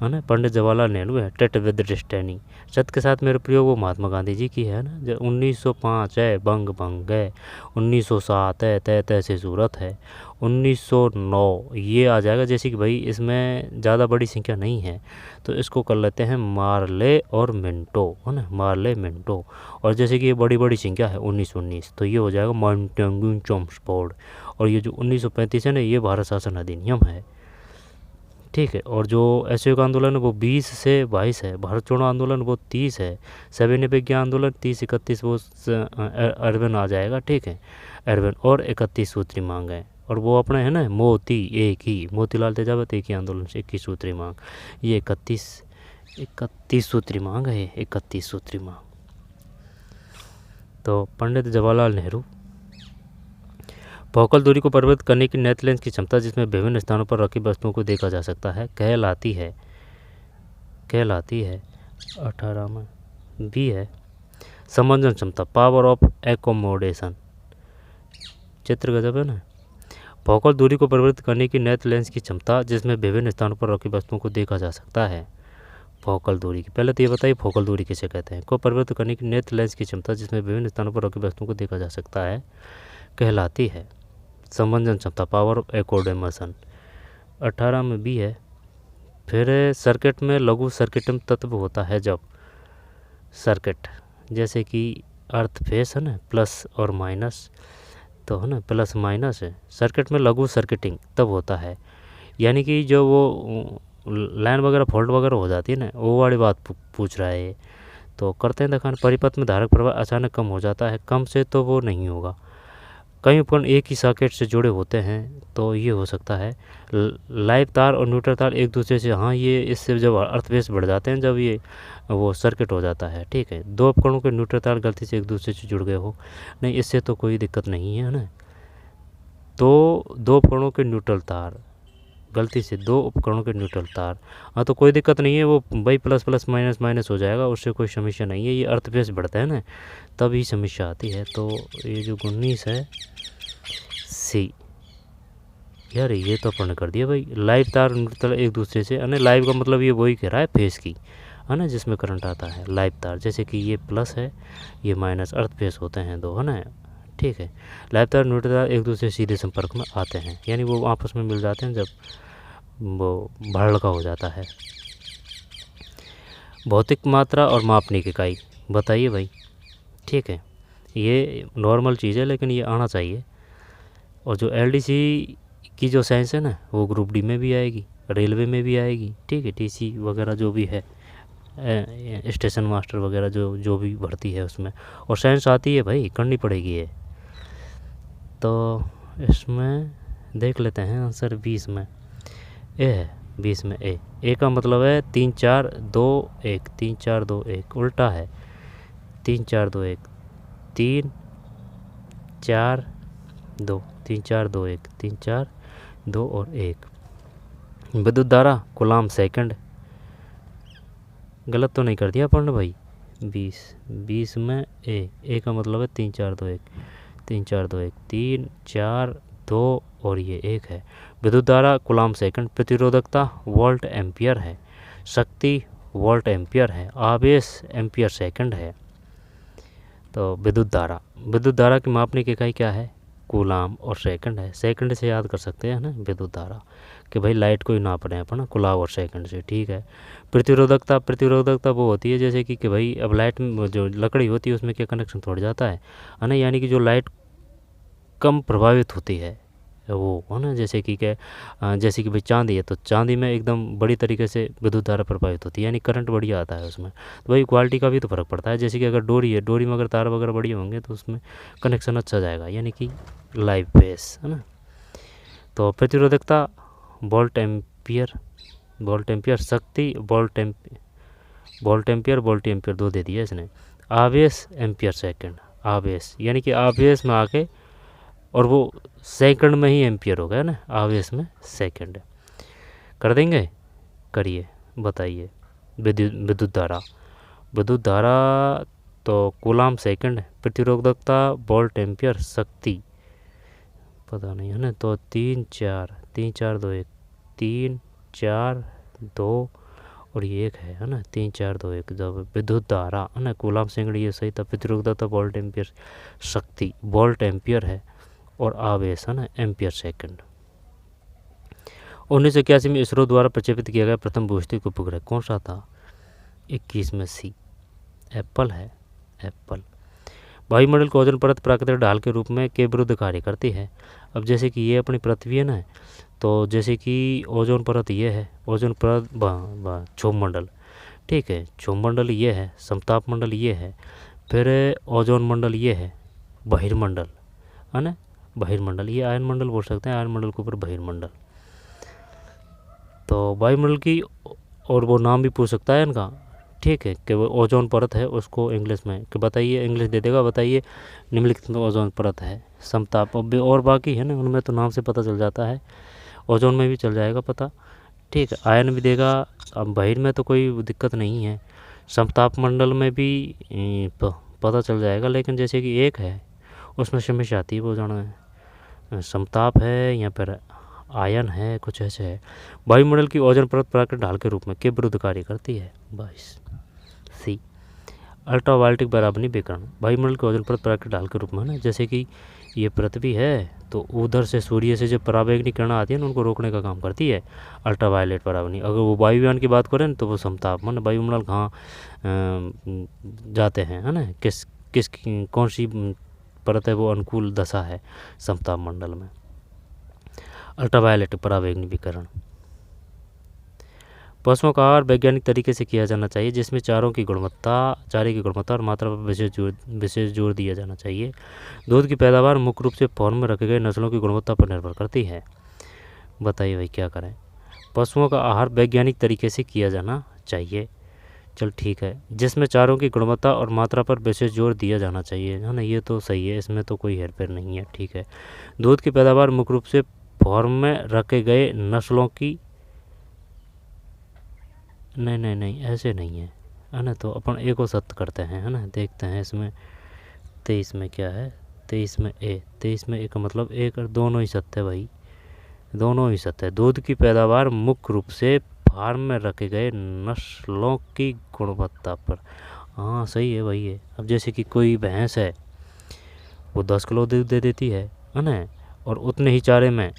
है ना, पंडित जवाहरलाल नेहरू है। टिट वेद डेस्टिनी। शब्द के साथ मेरे प्रयोग वो महात्मा गांधी जी की है ना, जो 1905 है बंग है, 1907 है तय से सूरत है, 1909 ये आ जाएगा। जैसे कि भाई इसमें ज़्यादा बड़ी संख्या नहीं है तो इसको कर लेते हैं मार्ले और मिंटो है ना, मार्ले मिंटो। और जैसे कि ये बड़ी संख्या है 1919 तो ये हो जाएगा मॉन्टेग्यू चॉम्स्फोर्ड। और ये जो 1935 है ना, ये भारत शासन अधिनियम है। ठीक है, और जो असहयोग आंदोलन है वो 20 से 22 है। भारत छोड़ो आंदोलन वो 30 है। सविनय विज्ञान आंदोलन 30-31 वो अर्बन आ जाएगा। ठीक है, अर्बन। और 31 सूत्री मांग है, और वो अपने है ना मोती एक ही, मोतीलाल तेजावत एक ही आंदोलन से 21 सूत्री मांग। ये 31 सूत्री मांग है, 31 सूत्री मांग। तो पंडित जवाहरलाल नेहरू। फोकल दूरी को परिवर्तित करने की नेट लेंस की क्षमता जिसमें विभिन्न स्थानों पर रखी वस्तुओं को देखा जा सकता है कहलाती है 18 में भी है। समंजन क्षमता, पावर ऑफ एकोमोडेशन। चित्र गजब है ना। फोकल दूरी को परिवर्तित करने की नेट लेंस की क्षमता जिसमें विभिन्न स्थानों पर रखी वस्तुओं को देखा जा सकता है। फोकल दूरी की, पहले तो ये बताइए फोकल दूरी किसे कहते हैं। को परिवर्तित करने की नेट लेंस की क्षमता जिसमें विभिन्न स्थानों पर रखी वस्तुओं को देखा जा सकता है कहलाती है समंजन क्षमता, पावर ऑफ एकोमोडेशन। 18 में भी है। फिर सर्किट में लघु सर्किटम तत्व होता है जब सर्किट, जैसे कि अर्थ फेस है ना, प्लस और माइनस, तो है ना प्लस माइनस है। सर्किट में लघु सर्किटिंग तब होता है, यानी कि जो वो लाइन वगैरह फॉल्ट वगैरह हो जाती है ना, वो वाली बात पूछ रहा है। तो करते हैं दिखाने, परिपथ में धारक प्रवाह अचानक कम हो जाता है, कम से तो वो नहीं होगा। कई उपकरण एक ही सॉकेट से जुड़े होते हैं तो ये हो सकता है। लाइव तार और न्यूट्रल तार एक दूसरे से, हाँ ये इससे जब अर्थ बेस बढ़ जाते हैं जब ये वो सर्किट हो जाता है। ठीक है, 2 उपकरणों के न्यूट्रल तार गलती से एक दूसरे से जुड़ गए हो, नहीं इससे तो कोई दिक्कत नहीं है ना। तो 2 उपकरणों के न्यूट्रल तार गलती से 2 उपकरणों के न्यूट्रल तार। हाँ तो कोई दिक्कत नहीं है, वो भाई प्लस प्लस माइनस माइनस हो जाएगा, उससे कोई समस्या नहीं है। ये अर्थ बेस बढ़ता है ना तभी समस्या आती है। तो ये जो 19 है सी, यार ये तो अपन ने कर दिया भाई। लाइव तार न्यूट्रल एक दूसरे से, यानी लाइव का मतलब ये वही कह रहा है फेस की, है ना, जिसमें करंट आता है। लाइव तार जैसे कि ये प्लस है ये माइनस, अर्थ फेस होते हैं दो, है ना, ठीक है। लाइव तार न्यूट्रल तार एक दूसरे से सीधे संपर्क में आते हैं, यानी वो आपस में मिल जाते हैं जब वो भड़का हो जाता है। भौतिक मात्रा और मापने की इकाई बताइए भाई, ठीक है। ये नॉर्मल चीज़ है लेकिन ये आना चाहिए। और जो एलडीसी की जो साइंस है ना वो ग्रुप डी में भी आएगी, रेलवे में भी आएगी, ठीक है। टीसी वगैरह जो भी है, स्टेशन मास्टर वगैरह जो भी भर्ती है उसमें, और साइंस आती है भाई, करनी पड़ेगी ये। तो इसमें देख लेते हैं आंसर 20 में ए है, 20 में ए का मतलब है 3 4 2 1, 3 4 2 1, उल्टा है 3 4 2 1, 3 4 2, 3 4 2 1, 3 4 2 और 1। विद्युत धारा कूलाम सेकंड, गलत तो नहीं कर दिया अपन ने भाई। 20 में ए का मतलब है 3 4 2 1, 3 4 2 1, 3 4 2 और ये 1 है। विद्युत धारा कूलाम सेकंड, प्रतिरोधकता वोल्ट एम्पियर है, शक्ति वोल्ट एम्पियर है, आवेश एम्पियर सेकंड है। तो विद्युत धारा की मापने की इकाई क्या है, कूलाम और सेकंड है। सेकंड से याद कर सकते हैं ना विद्युत धारा, कि भाई लाइट को ही नाप रहे हैं अपन कूलाम और सेकंड से, ठीक है। प्रतिरोधकता वो होती है जैसे कि भाई अब लाइट में जो लकड़ी होती है उसमें क्या कनेक्शन तोड़ जाता है ना, यानी कि जो लाइट कम प्रभावित होती है वो, है ना। जैसे कि जैसे कि भाई चांदी है, तो चांदी में एकदम बड़ी तरीके से विद्युत धारा प्रभावित होती है, यानी करंट बढ़िया आता है उसमें। तो भाई क्वालिटी का भी तो फर्क पड़ता है। जैसे कि अगर डोरी है, डोरी में अगर तार वगैरह बढ़िया होंगे तो उसमें कनेक्शन अच्छा जाएगा, यानी कि लाइव बेस, है ना। तो प्रतिरोधकता वोल्ट एम्पियर, शक्ति वोल्ट एम्पियर दो दे दिया इसने। आवेश एम्पियर सेकंड, आवेश यानी कि आवेश में आके और वो सेकंड में ही एम्पियर हो गया ना, आवेश में सेकंड। कर देंगे, करिए, बताइए। विद्युत धारा तो कूलाम सेकंड, प्रतिरोधकता वोल्ट एम्पियर, शक्ति पता नहीं, है ना। तो 3 4 2 1, 3 4 2 और ये 1 है ना, 3 4 2 1। जब विद्युत धारा, है ना, कूलाम सेकंड ये सही था, प्रतिरोधकता वोल्ट एम्पियर, शक्ति वोल्ट एम्पियर है और आवेश, है ना, एम्पियर सेकंड। 1981 में इसरो द्वारा प्रक्षेपित किया गया प्रथम भूस्थिक उपग्रह कौन सा था? 21 में सी, एप्पल है, एप्पल। वायुमंडल को ओजोन परत प्राकृतिक ढाल के रूप में के विरुद्ध कार्य करती है। अब जैसे कि ये अपनी पृथ्वी है ना, तो जैसे कि ओजोन परत ये है, ओजोन परत क्षोभ मंडल, ठीक है, क्षोभ मंडल ये है, समताप मंडल ये है, फिर ओजोन मंडल ये है, बहिर्मंडल, है ना, बहिर्मंडल। ये आयन मंडल बोल सकते हैं, आयन मंडल के ऊपर बहिर्मंडल। तो वायुमंडल की, और वो नाम भी पूछ सकता है इनका, ठीक है, कि वो ओजोन परत है, उसको इंग्लिश में कि बताइए, इंग्लिश दे देगा, बताइए निम्नलिखित में ओजोन परत है, समताप। और बाकी है ना उनमें तो नाम से पता चल जाता है, ओजोन में भी चल जाएगा पता, ठीक है। आयन भी देगा, अब बहिर में तो कोई दिक्कत नहीं है, समताप मंडल में भी पता चल जाएगा। लेकिन जैसे कि एक है उसमें समस्या आती है, वो जाना समताप है या फिर आयन है, कुछ ऐसे है। वायुमंडल की ओजोन परत प्राकृतिक ढाल के रूप में के विरुद्ध कार्य करती है? 22 सी, अल्ट्रावायलेट बराबरी विकिरण। वायुमंडल की ओजोन परत प्राकृतिक ढाल के रूप में, ना, जैसे कि ये पृथ्वी है तो उधर से सूर्य से जो पराबैंगनी किरण आती है ना, उनको रोकने का काम करती है अल्ट्रावायलेट पराबैंगनी। अगर वो वायुयान की बात करें तो वो समताप, मन वायुमंडल कहाँ जाते हैं, है ना, किस कौन सी परत है वो अनुकूल दशा है समताप मंडल में, अल्ट्रावायलेट पराबैंगनी विकिरण। पशुओं का आहार वैज्ञानिक तरीके से किया जाना चाहिए, जिसमें चारे की गुणवत्ता और मात्रा पर विशेष जोर दिया जाना चाहिए। दूध की पैदावार मुख्य रूप से फार्म में रखे गए नस्लों की गुणवत्ता पर निर्भर करती है। बताइए भाई क्या करें? पशुओं का आहार वैज्ञानिक तरीके से किया जाना चाहिए, चल ठीक है, जिसमें चारों की गुणवत्ता और मात्रा पर विशेष जोर दिया जाना चाहिए, है ना, ये तो सही है, इसमें तो कोई हेरफेर नहीं है, ठीक है। दूध की पैदावार मुख्य रूप से फॉर्म में रखे गए नस्लों की, नहीं ऐसे नहीं है ना। तो अपन ए को सत्य करते हैं, है ना। देखते हैं इसमें 23 में क्या है। 23 में ए, 23 में ए का मतलब एक दोनों ही सत्य है भाई, दोनों ही सत्य है। दूध की पैदावार मुख्य रूप से फार्म में रखे गए नस्लों की गुणवत्ता पर। हाँ सही है भाई है। अब जैसे कि कोई भैंस है वो 10 किलो दूध दे देती है ना, और उतने ही चारे में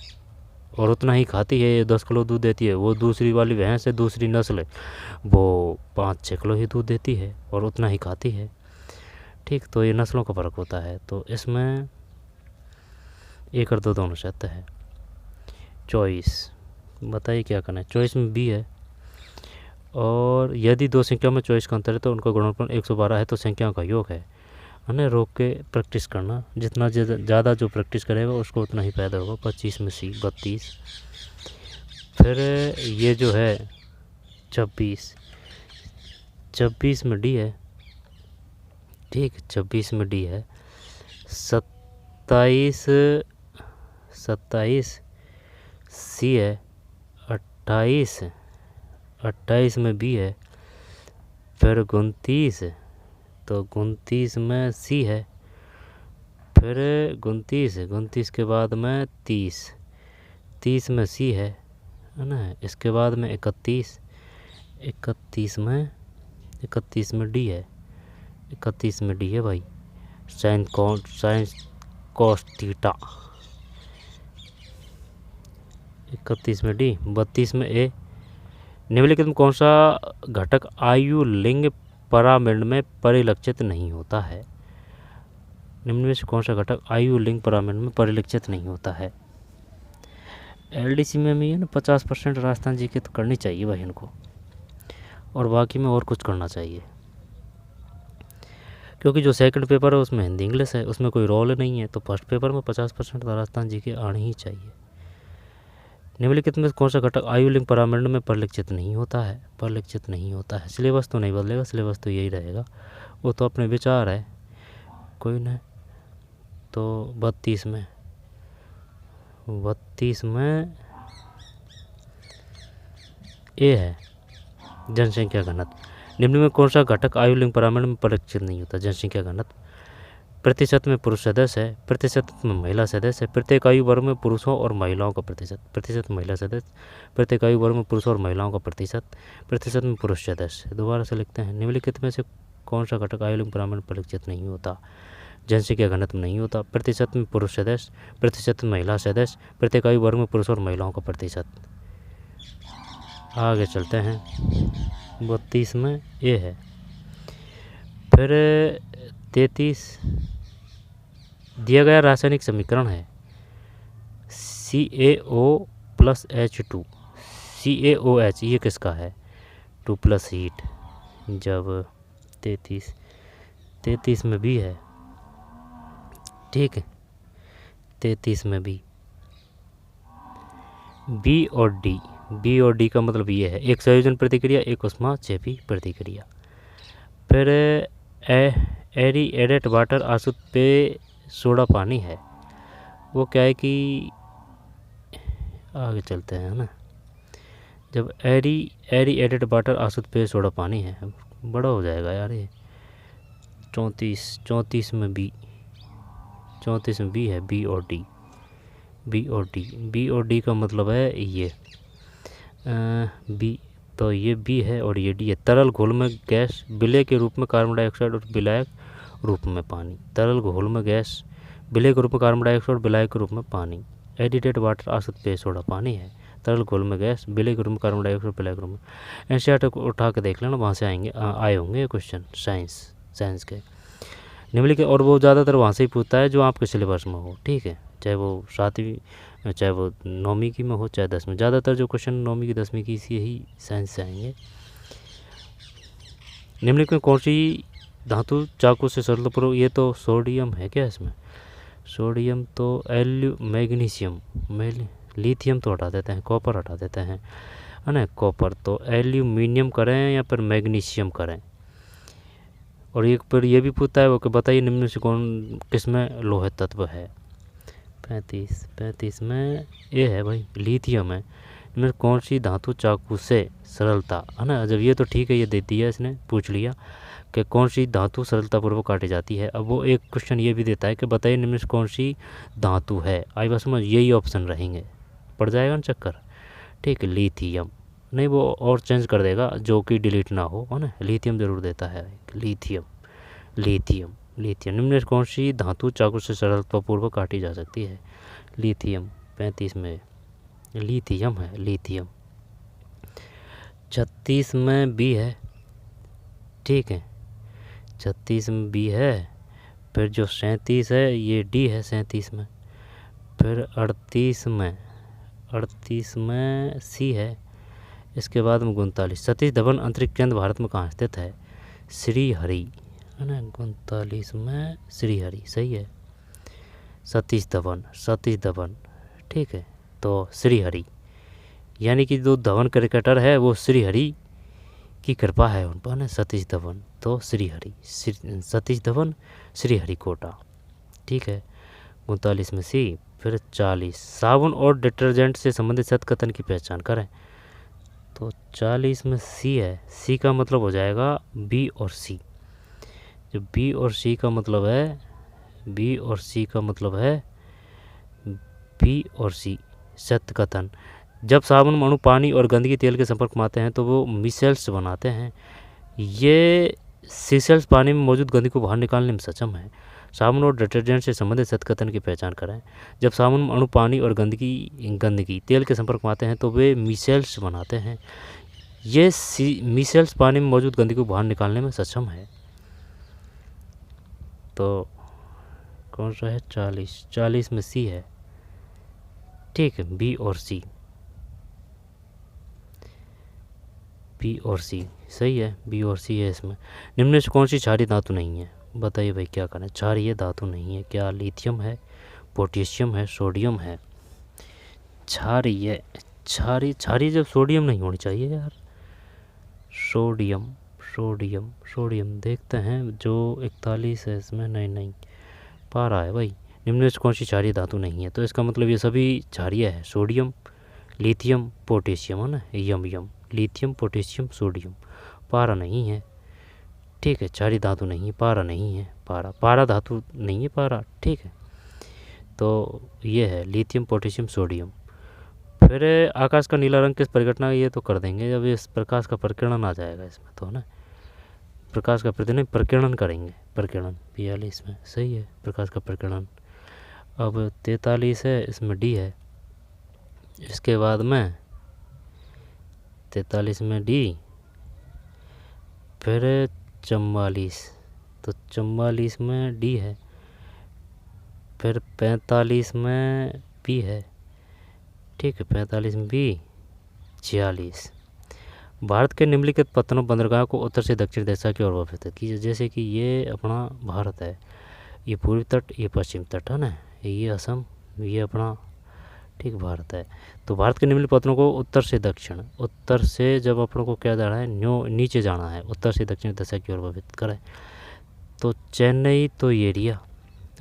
और उतना ही खाती है, ये 10 किलो दूध देती है। वो दूसरी वाली भैंस है, दूसरी नस्ल है, वो 5-6 किलो ही दूध देती है और उतना ही खाती है। ठीक, तो ये नस्लों का फ़र्क होता है। तो इसमें एक और दो दोनों सत्य है। चॉइस बताइए क्या करना है। चॉइस में बी है, और यदि दो संख्या में चॉइस का अंतर है तो उनका गुणनफल 112 है, तो संख्याओं का योग है ना। रोक के प्रैक्टिस करना, जितना ज़्यादा जो प्रैक्टिस करेगा उसको उतना ही फायदा होगा। 25 में सी 32। फिर ये जो है 26 में डी है। ठीक, 26 में डी है। 27 सी है। 28 में बी है। फिर 29, तो 29 में सी है। फिर 29 के बाद में 30 में सी है ना। इसके बाद में 31 में डी है। 31 में डी है भाई, साइन कॉस थीटा। 31 में डी। 32 में ए। निम्नलिखित में कौन सा घटक आयु लिंग पिरामिड में परिलक्षित नहीं होता है। निम्न में से कौन सा घटक आयु लिंग पिरामिड में परिलक्षित नहीं होता है। एलडीसी में है ना 50% राजस्थान जी की तो करनी चाहिए भाई इनको, और बाकी में और कुछ करना चाहिए, क्योंकि जो सेकंड पेपर है उसमें हिंदी इंग्लिश है, उसमें कोई रोल नहीं है। तो फर्स्ट पेपर में 50% राजस्थान जी के आने ही चाहिए। निम्नलिखित में कौन सा घटक आयु लिंग पिरामिड में परिलक्षित नहीं होता है। सिलेबस तो नहीं बदलेगा, सिलेबस तो यही रहेगा, वो तो अपने विचार है, कोई नहीं। तो 32 में ए है, जनसंख्या घनत्व। निम्न में कौन सा घटक आयु लिंग पिरामिड में परिलक्षित नहीं होता। जनसंख्या घनत्व। प्रतिशत में पुरुष सदस्य है, प्रतिशत में महिला सदस्य है। प्रत्येक आयु वर्ग में पुरुषों और महिलाओं का प्रतिशत महिला सदस्य। प्रत्येक आयु वर्ग में पुरुषों और महिलाओं का प्रतिशत में पुरुष सदस्य। दोबारा से लिखते हैं। निम्नलिखित में से कौन सा घटक आयु लिंग पिरामिड में परिलक्षित नहीं होता। जनसंख्या घनत्व नहीं होता। प्रतिशत में पुरुष सदस्य, प्रतिशत में महिला सदस्य, प्रत्येक आयु वर्ग में पुरुष और महिलाओं का प्रतिशत। आगे चलते हैं। 32 में ए है। फिर 33 दिया गया रासायनिक समीकरण है CaO + H2। CaOH ये किसका है। 2 + हीट। जब 33 में भी है। ठीक है, 33 में भी बी और डी का मतलब ये है, एक संयोजन प्रतिक्रिया, एक ऊष्माक्षेपी प्रतिक्रिया। फिर एरिएटेड वाटर आसुत पे सोडा पानी है। वो क्या है कि आगे चलते हैं ना। जब एरिएटेड वाटर आसुत पे सोडा पानी है, बड़ा हो जाएगा यार ये। 34 में बी है। बी और डी का मतलब है ये बी, तो ये बी है और ये डी है। तरल घोल में गैस, विलय के रूप में कार्बन डाइऑक्साइड और विलायक रूप में पानी। तरल घोल में गैस, विलय के रूप में कार्बन डाइऑक्साइड और विलायक के रूप में पानी। एडिटेड वाटर आसुत पेय सोडा पानी है। तरल घोल में गैस, विलय के रूप में कार्बन डाइऑक्साइड, विलायक के रूप में। एनसीईआरटी को उठा के देख लेना, वहाँ से आए होंगे ये क्वेश्चन साइंस के निम्नलिखित, और वो ज़्यादातर वहाँ से ही पूछता है जो आपके सिलेबस में हो। ठीक है, चाहे वो 7वीं, चाहे वो 9वीं की में हो, चाहे 10वीं। ज़्यादातर जो क्वेश्चन 9वीं की 10वीं की इसी ही साइंस से आएंगे। निम्नलिखित में कौन सी धातु चाकू से सरलतापूर्वक, ये तो सोडियम है क्या इसमें। सोडियम तो मैग्नीशियम, लिथियम तो हटा देते हैं, कॉपर हटा देते हैं, है ना। कॉपर तो एल्यूमिनियम करें या फिर मैग्नीशियम करें। और एक पर ये भी पूछता है वो कि बताइए निम्न से कौन किसमें लोह तत्व है। 35 में ए है भाई, लिथियम है। इनमें कौन सी धातु चाकू से सरलता, है ना। जब ये तो ठीक है, ये दे दिया इसने, पूछ लिया कि कौन सी धातु सरलतापूर्वक काटी जाती है। अब वो एक क्वेश्चन ये भी देता है कि बताइए निम्न से कौन सी धातु है। आई बात समझ, यही ऑप्शन रहेंगे, पड़ जाएगा ना चक्कर। ठीक है, लिथियम नहीं, वो और चेंज कर देगा जो कि डिलीट ना हो, है ना। लिथियम जरूर देता है, लिथियम लिथियम लिथियम। निम्न से कौन सी धातु चाकू से सरलतापूर्वक काटी जा सकती है। लिथियम 35 में लिथियम है, लिथियम। 36 में बी है, ठीक है, 36 में बी है। फिर जो 37 है ये डी है 37 में। फिर 38 में सी है। इसके बाद में 39, सतीश धवन अंतरिक्ष केंद्र भारत में कहाँ स्थित है। श्रीहरि, है ना। 39 में श्रीहरि सही है। सतीश धवन, ठीक है। तो श्रीहरि यानी कि जो धवन क्रिकेटर है वो श्रीहरि की कृपा है उन पर, ना। सतीश धवन, तो श्रीहरि, सतीश धवन श्रीहरिकोटा, ठीक है। 39 में सी। फिर 40, साबुन और डिटर्जेंट से संबंधित सत्कथन की पहचान करें। तो 40 में सी है। सी का मतलब हो जाएगा बी और सी। जो बी और सी का मतलब है, बी और सी का मतलब है, बी और सी सत्कथन। जब साबुन में अणु पानी और गंदगी तेल के संपर्क में आते हैं तो वो मिसेल्स बनाते हैं। ये सीसेल्स पानी में मौजूद गंदगी को बाहर निकालने में सक्षम है। साबुन और डिटर्जेंट से संबंधित सत्कथन की पहचान करें। जब साबुन में अणु पानी और गंदगी तेल के संपर्क में आते हैं तो वे मिसेल्स बनाते हैं। ये मिसेल्स पानी में मौजूद गंदगी को बाहर निकालने में सक्षम है। तो कौन सा है। 40 में सी है, ठीक है। बी और सी सही है, बी और सी है इसमें। निम्न से कौन सी क्षारीय धातु नहीं है। बताइए भाई क्या करें। क्षारीय धातु नहीं है, क्या लिथियम है, पोटेशियम है, सोडियम है। क्षारीय जब सोडियम नहीं होनी चाहिए यार। सोडियम देखते हैं। जो 41 है इसमें, नहीं पारा है भाई। निम्न से कौन सी क्षारीय धातु नहीं है। तो इसका मतलब ये सभी क्षारीय है। सोडियम, लिथियम, पोटेशियम, है ना। यम लिथियम, पोटेशियम, सोडियम। पारा नहीं है, ठीक है। क्षारीय धातु नहीं है, पारा नहीं है। पारा धातु नहीं है, पारा, ठीक है। तो ये है लिथियम, पोटेशियम, सोडियम। फिर आकाश का नीला रंग किस परिघटना, ये तो कर देंगे जब इस प्रकाश का प्रकीर्णन आ जाएगा इसमें, तो ना। प्रकाश का प्रकीर्णन करेंगे, प्रकीर्णन 42 में सही है, प्रकाश का प्रकीर्णन। अब 43 है, इसमें डी है। इसके बाद में 43 में डी। फिर 44, तो 44 में डी है। फिर 45 में बी है, ठीक है। 45 में बी। 46, भारत के निम्नलिखित पत्तनों बंदरगाह को उत्तर से दक्षिण दिशा की ओर व्यवस्थित कीजिए। जैसे कि ये अपना भारत है, ये पूर्वी तट, ये पश्चिम तट, है ना। ये असम, ये अपना, ठीक, भारत है। तो भारत के निम्नलिखित पत्तनों को उत्तर से दक्षिण, उत्तर से जब अपनों को क्या जाना है, नीचे जाना है, उत्तर से दक्षिण दिशा की ओर व्यवस्थित करें। तो चेन्नई तो ये एरिया,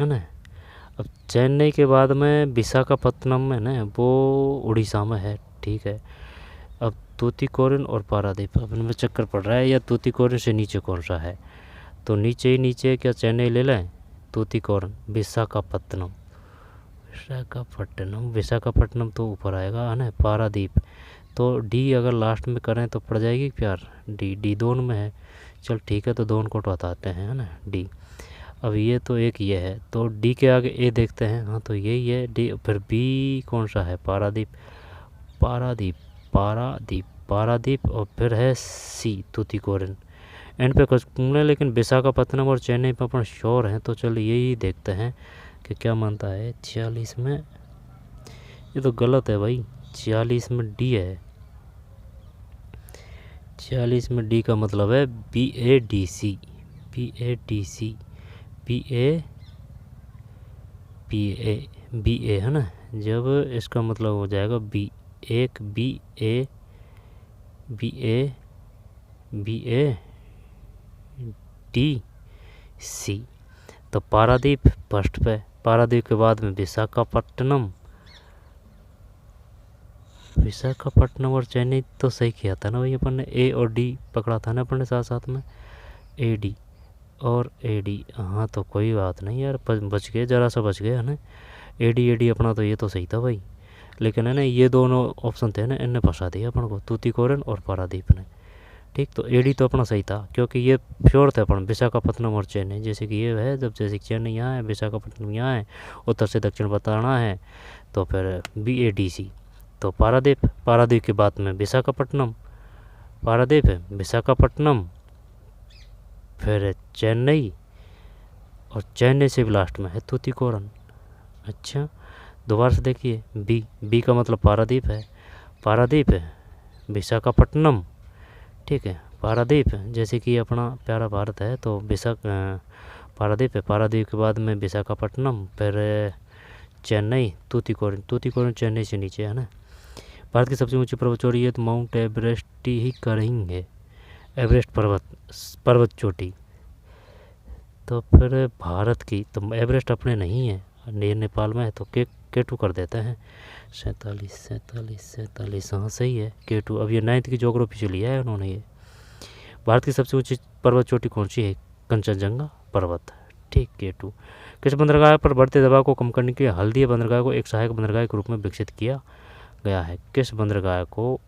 है ना। अब चेन्नई के बाद में विशाखापत्तनम में ना, वो उड़ीसा में है, ठीक है। अब तूतीकोरिन और पारादीप, अब इनमें चक्कर पड़ रहा है, या तूतीकोरिन से नीचे कौन सा है। तो नीचे ही नीचे क्या चेन्नई ले लें, तूतीकोरिन, विशाखापट्टनम तो ऊपर आएगा, है ना। पारादीप, तो डी अगर लास्ट में करें तो पड़ जाएगी प्यार, डी दोनों में है। चल ठीक है, तो दोनों को बताते हैं, है ना, डी। अब ये तो एक ये है, तो डी के आगे ए देखते हैं, हाँ तो यही है डी। फिर बी कौन सा है, पारादीप, और फिर है सी, तूतीकोरिन। एंड पे कुछ पूर्ण, लेकिन विशाखापत्तनम और चेन्नई पर अपन श्योर हैं, तो चलिए यही देखते हैं कि क्या मानता है। 46 में, ये तो गलत है भाई, 46 में डी है। 46 में डी का मतलब है BADC, BA, है ना। जब इसका मतलब हो जाएगा BADC, तो पारादीप फर्स्ट पे, पारादीप के बाद में विशाखापट्टनम, विशाखापट्टनम और चेन्नई तो सही किया था ना भाई अपन ने, ए और डी पकड़ा था ना अपन ने साथ साथ में, ए डी और ए डी। हाँ तो कोई बात नहीं यार, बच गए, ज़रा सा बच गए है ना। ए डी अपना तो ये तो सही था भाई, लेकिन है ना ये दोनों ऑप्शन थे ना, इनने फंसा दिया अपन को, तूतीकोरन और पारादीप ने। ठीक, तो ए डी तो अपना सही था क्योंकि ये श्योर थे अपन, विशाखापट्टनम और चेन्नई। जैसे कि ये है, जब जैसे चेन्नई यहाँ है, विशाखापट्टनम यहाँ है, उत्तर से दक्षिण बताना है, तो फिर बी ए डी सी। तो पारादीप, पारादीप के बाद में विशाखापट्टनम, पारादीप है विशाखापट्टनम, फिर चेन्नई, और चेन्नई से भी लास्ट में है तूतीकोरन। अच्छा, दोबारा से देखिए, बी का मतलब पारादीप है, पारादीप है विशाखापट्टनम। ठीक है, पारादीप जैसे कि अपना प्यारा भारत है, तो पारादीप है, पारादीप के बाद में विशाखापट्टनम, फिर चेन्नई, तूतीकोरन चेन्नई से नीचे है ना। भारत की सबसे ऊंची पर्वत चोटी है तो माउंट एवरेस्ट ही करेंगे, एवरेस्ट पर्वत चोटी। तो फिर भारत की तो एवरेस्ट अपने नहीं है, नेपाल में है, तो K2 कर देते हैं। 47 हाँ सही है K2। अब ये 9th की ज्योग्राफी से लिया है उन्होंने ये। भारत की सबसे ऊंची पर्वत चोटी कौन सी है? कंचनजंगा पर्वत। ठीक, K2। किस बंदरगाह पर बढ़ते दबाव को कम करने के लिए हल्दिया बंदरगाह को एक सहायक बंदरगाह के रूप में विकसित किया गया है? किस बंदरगाह को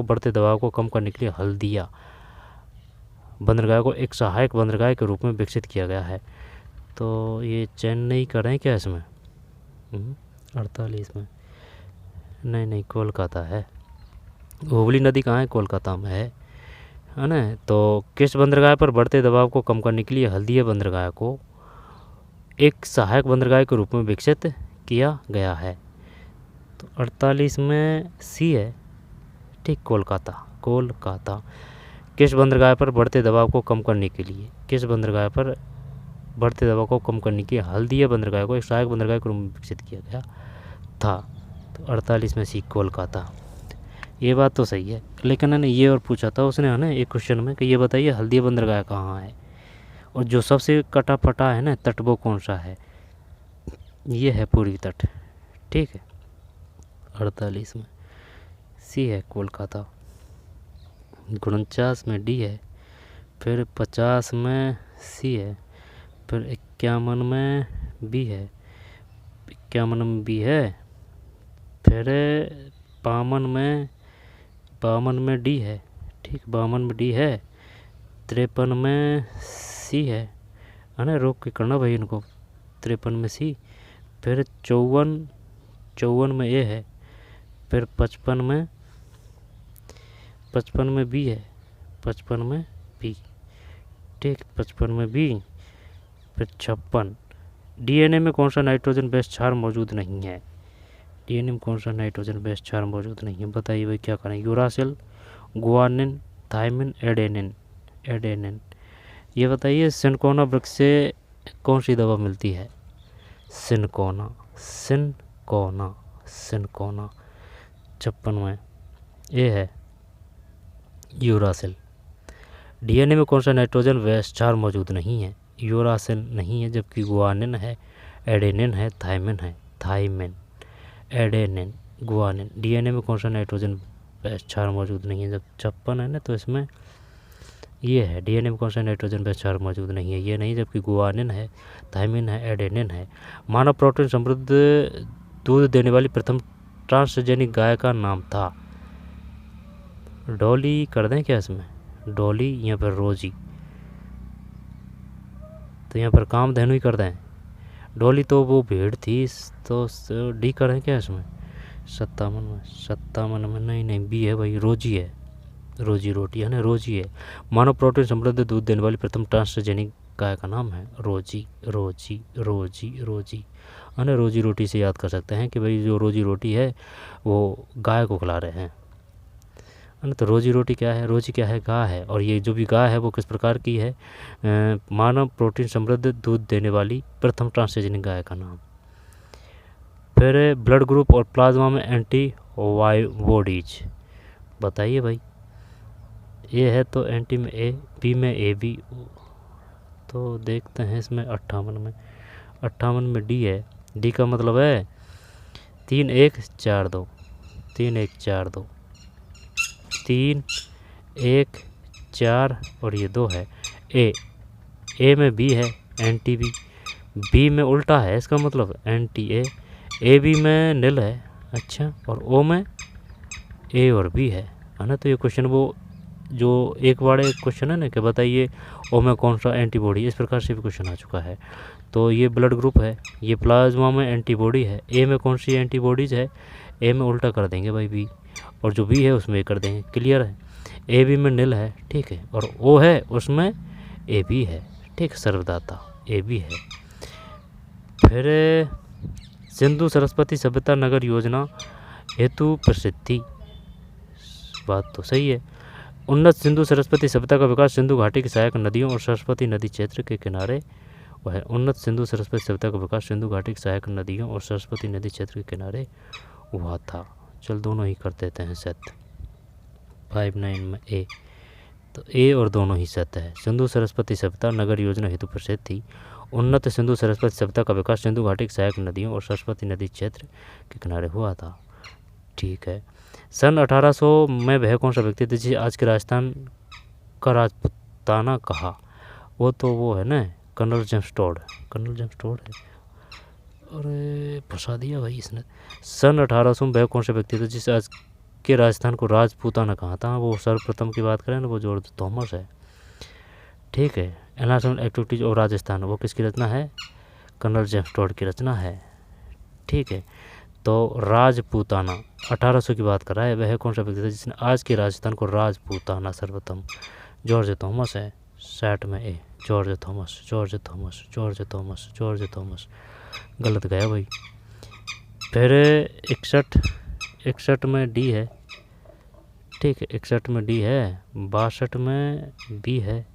बढ़ते दबाव को कम करने के लिए हल्दिया बंदरगाह को एक सहायक बंदरगाह के रूप में विकसित किया गया है? तो ये चेन्नई का है क्या इसमें? 48 में नहीं, कोलकाता है। हुगली नदी कहाँ है? कोलकाता में है ना। तो किस बंदरगाह पर बढ़ते दबाव को कम करने के लिए हल्दिया बंदरगाह को एक सहायक बंदरगाह के रूप में विकसित किया गया है? तो 48 में सी है। ठीक, कोलकाता। किस बंदरगाह पर बढ़ते दबाव को कम करने के लिए, किस बंदरगाह पर बढ़ते दबाव को कम करने के लिए हल्दिया बंदरगाह को एक सहायक बंदरगाह के रूप में विकसित किया गया था? तो 48 में सी, कोलकाता। ये बात तो सही है, लेकिन मैंने ये और पूछा था उसने है ना एक क्वेश्चन में कि ये बताइए हल्दिया बंदरगाह कहाँ है, और जो सबसे कटा फटा है ना तट वो कौन सा है? ये है पूर्वी तट। ठीक है, 48 में सी है, कोलकाता। 49 में डी है, फिर 50 में सी है, फिर 51 में बी है, 51 में बी है, फिर 52 में डी है। ठीक, 52 में डी है, 53 में सी है ना। रोक के करना भाई इनको। 53 में सी, फिर 54 में ए है, फिर 55 में बी है, 55 में बी। ठीक, 55 में बी, फिर 56। डीएनए में कौन सा नाइट्रोजन बेस क्षार मौजूद नहीं है? डीएनए में कौन सा नाइट्रोजन बेस क्षार मौजूद नहीं है? बताइए भाई क्या करें? Uracil, guanine, thymine, adenine. ये बताइए सिनकोना वृक्ष से कौन सी दवा मिलती है? सिनकोना। 56 में ए है, यूरासिल। डीएनए में कौन सा नाइट्रोजन बेस क्षार मौजूद नहीं है? यूरासिल नहीं है, जबकि गुआनिन है, एडेनिन है, थायमिन, एडेनिन, गुआनिन। डीएनए में कौन सा नाइट्रोजन बेस क्षार मौजूद नहीं है? जब 56 है ना, तो इसमें ये है, डीएनए में कौन सा नाइट्रोजन बेस क्षार मौजूद नहीं है, ये नहीं, जबकि गुआनिन है, थायमिन है, एडेनिन है। मानव प्रोटीन समृद्ध दूध देने वाली प्रथम ट्रांसजेनिक गाय का नाम था? डॉली कर दें क्या इसमें? डॉली, यहाँ पर रोजी, तो यहाँ पर कामधेनु ही कर दें। डॉली तो वो भेड़ थी, तो डी करें क्या इसमें? 57 में नहीं, बी है भाई, रोजी है, रोजी रोटी है ना, रोजी है। मानव प्रोटीन समृद्ध दूध देने वाली प्रथम ट्रांसजेनिक गाय का नाम है रोजी है ना। रोजी रोटी से याद कर सकते हैं कि भाई जो रोजी रोटी है वो गाय को खिला रहे हैं, ना। तो रोजी रोटी क्या है? रोजी क्या है? गाय है। और ये जो भी गाय है वो किस प्रकार की है? मानव प्रोटीन समृद्ध दूध देने वाली प्रथम ट्रांसजेनिक गाय का नाम। फिर ब्लड ग्रुप और प्लाज्मा में एंटीबॉडीज बताइए भाई। ए है तो एंटी में ए, बी में ए बी। तो देखते हैं इसमें 58 में 58 में डी है। डी का मतलब है 3 1 4 2, 3 1 4 2, 3 1 4 और ये 2 है। ए में बी है, एन टी बी। बी में उल्टा है, इसका मतलब एन टी ए बी में नील है। अच्छा, और ओ में ए और बी है ना। तो ये क्वेश्चन वो जो एक बार एक क्वेश्चन है ना कि बताइए ओ में कौन सा एंटीबॉडी, इस प्रकार से भी क्वेश्चन आ चुका है। तो ये ब्लड ग्रुप है, ये प्लाज्मा में एंटीबॉडी है। ए में कौन सी एंटीबॉडीज़ है, ए में उल्टा कर देंगे भाई बी, और जो बी है उसमें ए कर देंगे। क्लियर है। ए बी में नील है, ठीक है, और ओ है उसमें ए बी है, ठीक, सर्वदाता ए बी है। फिर सिंधु सरस्वती सभ्यता नगर योजना हेतु प्रसिद्धि, बात तो सही है। उन्नत सिंधु सरस्वती सभ्यता का विकास सिंधु घाटी की सहायक नदियों और सरस्वती नदी क्षेत्र के किनारे हुआ है। उन्नत सिंधु सरस्वती सभ्यता का विकास सिंधु घाटी की सहायक नदियों और सरस्वती नदी क्षेत्र के किनारे हुआ था। चल दोनों ही कर देते हैं सत्य। 59 में ए, तो ए और दोनों ही सत्य है। सिंधु सरस्वती सभ्यता नगर योजना हेतु प्रसिद्ध थी। उन्नत सिंधु सरस्वती सभ्यता का विकास सिंधु घाटी की सहायक नदियों और सरस्वती नदी क्षेत्र के किनारे हुआ था। ठीक है। सन 1800 में वह कौन सा व्यक्ति थे जिसे आज के राजस्थान का राजपूताना कहा? वो है ना colonel James Tod. Colonel James Tod है। अरे फंसा दिया भाई इसने। सन 1800 में वह कौन सा व्यक्ति थे जिसे आज के राजस्थान को राजपूताना कहा था? वो सर्वप्रथम की बात करें ना, वो जॉर्ज थॉमस है। ठीक है। एनलार्जमेंट एक्टिविटीज ऑफ राजस्थान, वो किसकी रचना है? कर्नल जेम्स टॉड की रचना है। ठीक है। तो राजपूताना 1800 की बात कर रहा है, वह कौन सा व्यक्ति था जिसने आज के राजस्थान को राजपूताना सर्वप्रथम? जॉर्ज थॉमस है। 60 में A, George Thomas, George Thomas, George Thomas, George Thomas. गलत गया भाई। फिर 61 में डी है। ठीक है, 61 में डी है, 62 में बी है,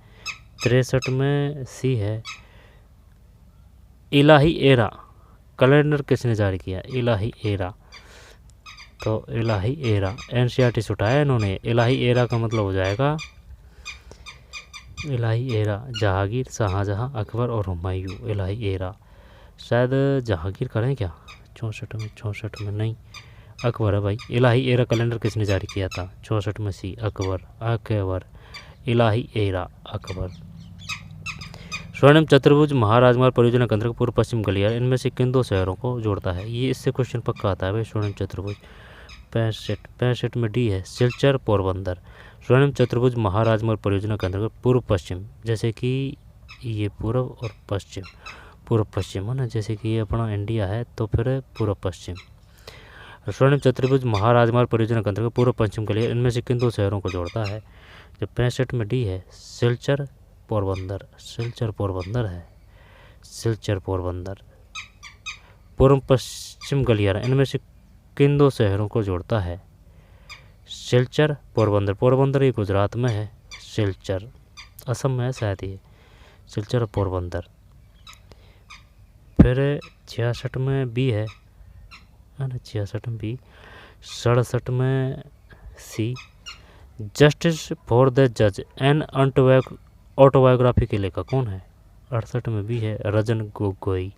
63 में सी है। इलाही एरा कैलेंडर किसने जारी किया? इलाही एरा। तो इलाही एरा एनसीईआरटी से उठाया इन्होंने। इलाही एरा का मतलब हो जाएगा, इलाही एरा जहांगीर, शाहजहां, अकबर और हुमायूं। इलाही एरा शायद जहांगीर करें क्या? 64 में नहीं, अकबर है भाई। इलाही एरा कैलेंडर किसने जारी किया था? 64 में सी, अकबर। इलाही एरा अकबर। स्वर्णिम चतुर्भुज महाराजमार्ग परियोजना के अंतर्गत पूर्व पश्चिम गलियारा इनमें से किन दो शहरों को जोड़ता है? ये इससे क्वेश्चन पक्का आता है भाई। स्वर्णिम चतुर्भुज 65 में डी है, सिलचर, पोरबंदर। स्वर्णिम चतुर्भुज महाराजमार्ग परियोजना के अंतर्गत पूर्व पश्चिम, जैसे कि ये पूर्व और पश्चिम, पूर्व पश्चिम है ना, जैसे कि ये अपना इंडिया है तो फिर पूर्व पश्चिम। स्वर्णिम चतुर्भुज महाराजमार्ग परियोजना के अंतर्गत पूर्व पश्चिम गलियारा इनमें से किन दो शहरों को जोड़ता है? जो 65 में डी है, सिलचर, पोरबंदर। सिलचर पोरबंदर है, सिलचर पोरबंदर। पूर्व पश्चिम गलियारा इनमें से किन दो शहरों को जोड़ता है? सिलचर, पोरबंदर। पोरबंदर ये गुजरात में है, सिलचर असम में है शायद ये, सिलचर और पोरबंदर। फिर 66 में बी है ना, 66 में बी। 67 में सी, जस्टिस फॉर द जज एन ऑटोबायोग्राफी के लेखक कौन है? 68 में भी है, रंजन गोगोई।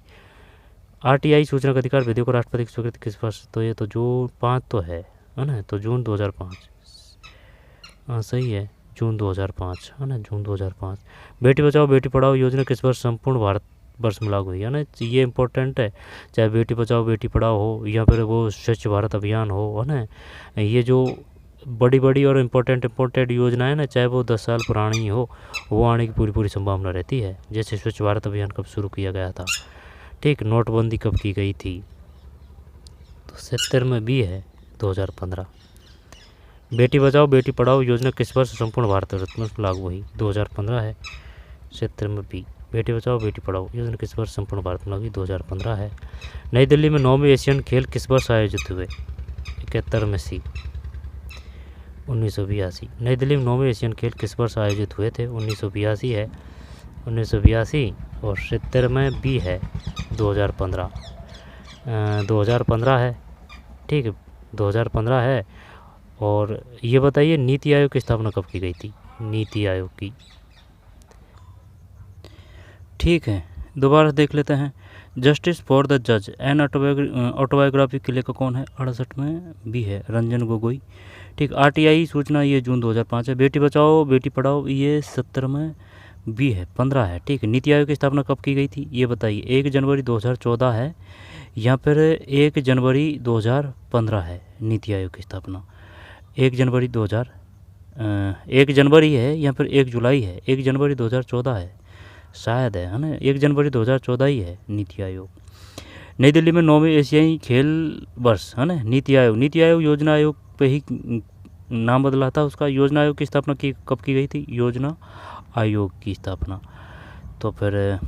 आरटीआई सूचना का अधिकार विधेयक को राष्ट्रपति की स्वीकृति किस वर्ष? तो ये तो जून 5 तो है ना, तो जून 2005। हाँ सही है, जून 2005 है ना, जून 2005। बेटी बचाओ बेटी पढ़ाओ योजना किस वर्ष संपूर्ण भारत वर्ष में लागू हुई है ना? ये इंपॉर्टेंट है, चाहे बेटी बचाओ बेटी पढ़ाओ हो या फिर वो स्वच्छ भारत अभियान हो, है ना। ये जो बड़ी और इम्पोर्टेंट योजना है ना, चाहे वो 10 साल पुरानी हो, वो आने की पूरी संभावना रहती है। जैसे स्वच्छ भारत अभियान कब शुरू किया गया था, ठीक, नोटबंदी कब की गई थी, तो 70 में भी है, 2015। बेटी बचाओ बेटी पढ़ाओ योजना किस वर्ष संपूर्ण भारत वर्ष में लागू हुई? 2015 है, 70 में भी। बेटी बचाओ बेटी पढ़ाओ योजना किस वर्ष संपूर्ण भारत में लागू हुई? 2015 है। नई दिल्ली में 9वें एशियन खेल किस वर्ष आयोजित हुए? 71 में सी, 1982। नई दिल्ली में 9वें एशियन खेल किस वर्ष आयोजित हुए थे? 1982 है, 1982। और 70 में बी है, 2015। 2015 है, ठीक है, 2015 है। और ये बताइए नीति आयोग की स्थापना कब की गई थी? नीति आयोग की, ठीक है, दोबारा देख लेते हैं। जस्टिस फॉर द जज एन ऑटोबायोग्राफी के लेखक कौन है? 68 में बी है रंजन गोगोई। ठीक, आरटीआई सूचना ये जून 2005 है। बेटी बचाओ बेटी पढ़ाओ ये 70 में बी है, 15 है। ठीक है, नीति आयोग की स्थापना कब की गई थी ये बताइए? 1 जनवरी 2014 है या फिर 1 जनवरी 2015 है नीति आयोग की स्थापना? 1 जनवरी है या फिर 1 जुलाई है? 1 जनवरी 2014 है शायद, है ना? 1 जनवरी 2014 ही है नीति आयोग। नई दिल्ली में 9वें एशियाई खेल वर्ष, है ना? नीति आयोग योजना आयोग पे ही नाम बदला था उसका। योजना आयोग की स्थापना कब की गई थी? योजना आयोग की स्थापना तो फिर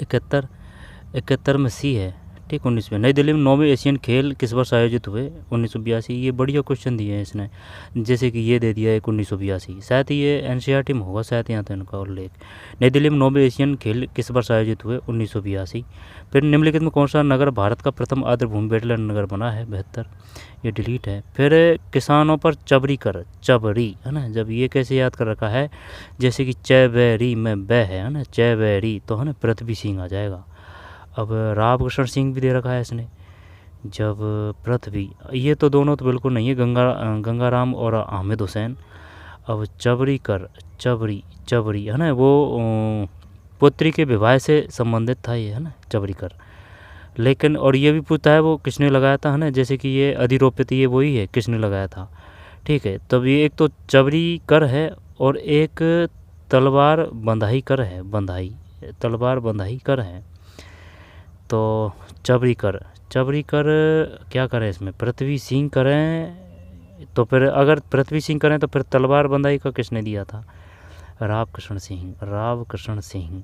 71 में सी है। ठीक, 19 में। नई दिल्ली में 9वें एशियन खेल किस वर्ष आयोजित हुए? 1982। ये बढ़िया क्वेश्चन दिए हैं इसने, जैसे कि ये दे दिया है 1982, शायद ये एनसीईआरटी में होगा, शायद यहाँ तो इनका उल्लेख। नई दिल्ली में 9वें एशियन खेल किस वर्ष आयोजित हुए? 1982। फिर निम्नलिखित में कौन सा नगर भारत का प्रथम आर्द्रभूमि वेटलैंड नगर बना है? 72, ये डिलीट है। फिर किसानों पर चबरी कर, चबरी, है ना? जब ये कैसे याद कर रखा है, जैसे कि चैबेरी में बै है ना, चैबेरी तो है ना पृथ्वी सिंह आ जाएगा। अब रामकृष्ण सिंह भी दे रखा है इसने, जब पृथ्वी, ये तो दोनों तो बिल्कुल नहीं है, गंगाराम और अहमद हुसैन। अब चबरी कर, चबरी है ना, वो पुत्री के विवाह से संबंधित था ये, है ना, चबरी कर। लेकिन और ये भी पूछता है वो किसने लगाया था, है ना, जैसे कि ये अधिरोपित, ये वही है किसने लगाया था। ठीक है, तब ये एक तो चबरी कर है और एक तलवार बंधाई कर है, तलवार बंधाई कर है। तो चबरी कर क्या करें इसमें? पृथ्वी सिंह करें तो फिर, अगर पृथ्वी सिंह करें तो फिर तलवार बंधाई का किसने दिया था? रामकृष्ण सिंह।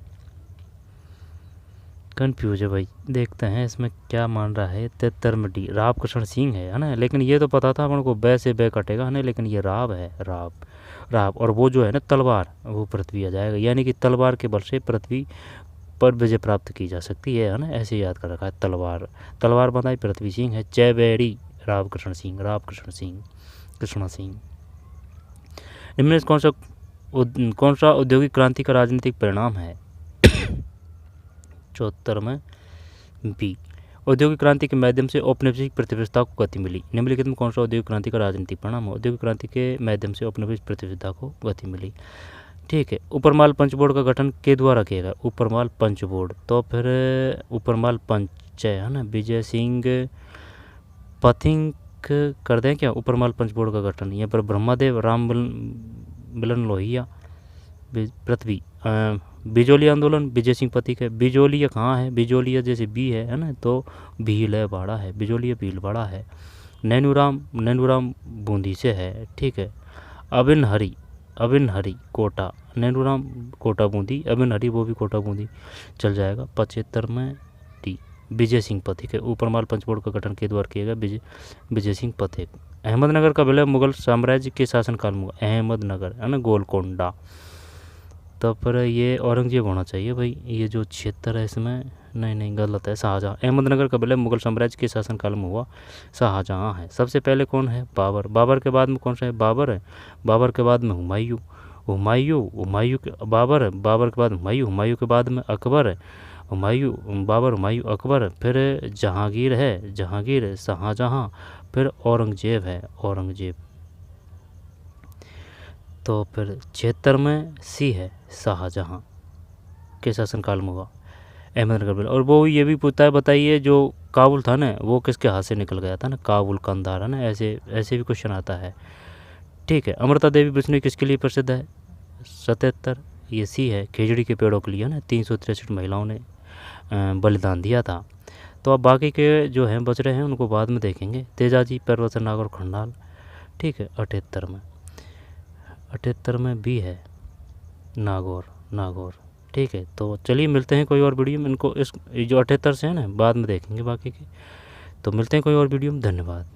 कंफ्यूज है भाई, देखते हैं इसमें क्या मान रहा है। 73 में डी रामकृष्ण सिंह है ना, लेकिन ये तो पता था अपन को बै से बै कटेगा, है ना, लेकिन ये राव है, राव और वो जो है ना तलवार, वो पृथ्वी आ जाएगा, यानी कि तलवार के बल से पृथ्वी पर विजय प्राप्त की जा सकती है ना, ऐसे याद कर रखा है। तलवार बंधाई पृथ्वी सिंह है, चैबेरी रामकृष्ण सिंह। इनमें कौन सा औद्योगिक क्रांति का राजनीतिक परिणाम है? 74 में बी। औद्योगिक क्रांति के माध्यम से औपनिवेशिक प्रतिस्पर्धा को गति मिली। निम्नलिखित में कौन सा औद्योगिक क्रांति का राजनीतिक परिणाम है? औद्योगिक क्रांति के माध्यम से औपनिवेशिक प्रतिस्पर्धा को गति मिली। ठीक है, ऊपरमाल पंच बोर्ड का गठन के द्वारा किया गया? ऊपरमाल पंच बोर्ड, तो फिर ऊपरमाल पंच है ना, विजय सिंह पथिंग कर दें क्या? ऊपरमाल पंच बोर्ड का गठन, यहाँ पर ब्रह्मादेव, राम मिलन लोहिया, पृथ्वी, बिजोलिया आंदोलन, विजय सिंह पथिक है। बिजोलिया कहाँ है? बिजोलिया जैसे बी है ना, तो भीलवाड़ा है, बिजोलिया भीलवाड़ा है। नैनूराम बूंदी से है। ठीक है, अबिन हरी कोटा, नैनूराम कोटा बूंदी, अबिन हरी वो भी कोटा बूंदी, चल जाएगा। 75 में डी विजय सिंह पथिक है। ऊपरमाल पंच बोर्ड का गठन के द्वारा किया गया विजय सिंह पथिक। अहमदनगर का विलय मुगल साम्राज्य के शासनकाल में? अहमदनगर है ना, गोलकोंडा, तो फिर ये औरंगजेब होना चाहिए भाई, ये जो क्षेत्र है इसमें नहीं गलत है, शाहजहाँ। अहमदनगर का विलय मुगल साम्राज्य के शासनकाल में हुआ, शाहजहाँ है। सबसे पहले कौन है? बाबर के बाद में कौन सा है? बाबर है। बाबर के बाद में हुमायूं के बाबर है, बाबर के बाद हुमायूं के बाद में अकबर है, हुमायूं अकबर, फिर जहांगीर है, शाहजहाँ, फिर औरंगजेब है, तो फिर 76 में सी है, शाहजहाँ के शासनकाल में हुआ अहमदनगर विलय। और वो ये भी पूछता है, बताइए जो काबुल था ना, वो किसके हाथ से निकल गया था ना? काबुल कंधार, है ना, ऐसे भी क्वेश्चन आता है। ठीक है, अमृता देवी बिश्नोई किसके लिए प्रसिद्ध है? 77, ये सी है, खिचड़ी के पेड़ों के लिए, ना, 363 महिलाओं ने बलिदान दिया था। तो अब बाकी के जो हैं बच रहे हैं उनको बाद में देखेंगे। तेजाजी, परवसन नाग और खंडाल। ठीक है, 78 में भी है नागौर। ठीक है, तो चलिए मिलते हैं कोई और वीडियो में। इनको इस जो 78 से है ना बाद में देखेंगे बाकी के, तो मिलते हैं कोई और वीडियो में। धन्यवाद।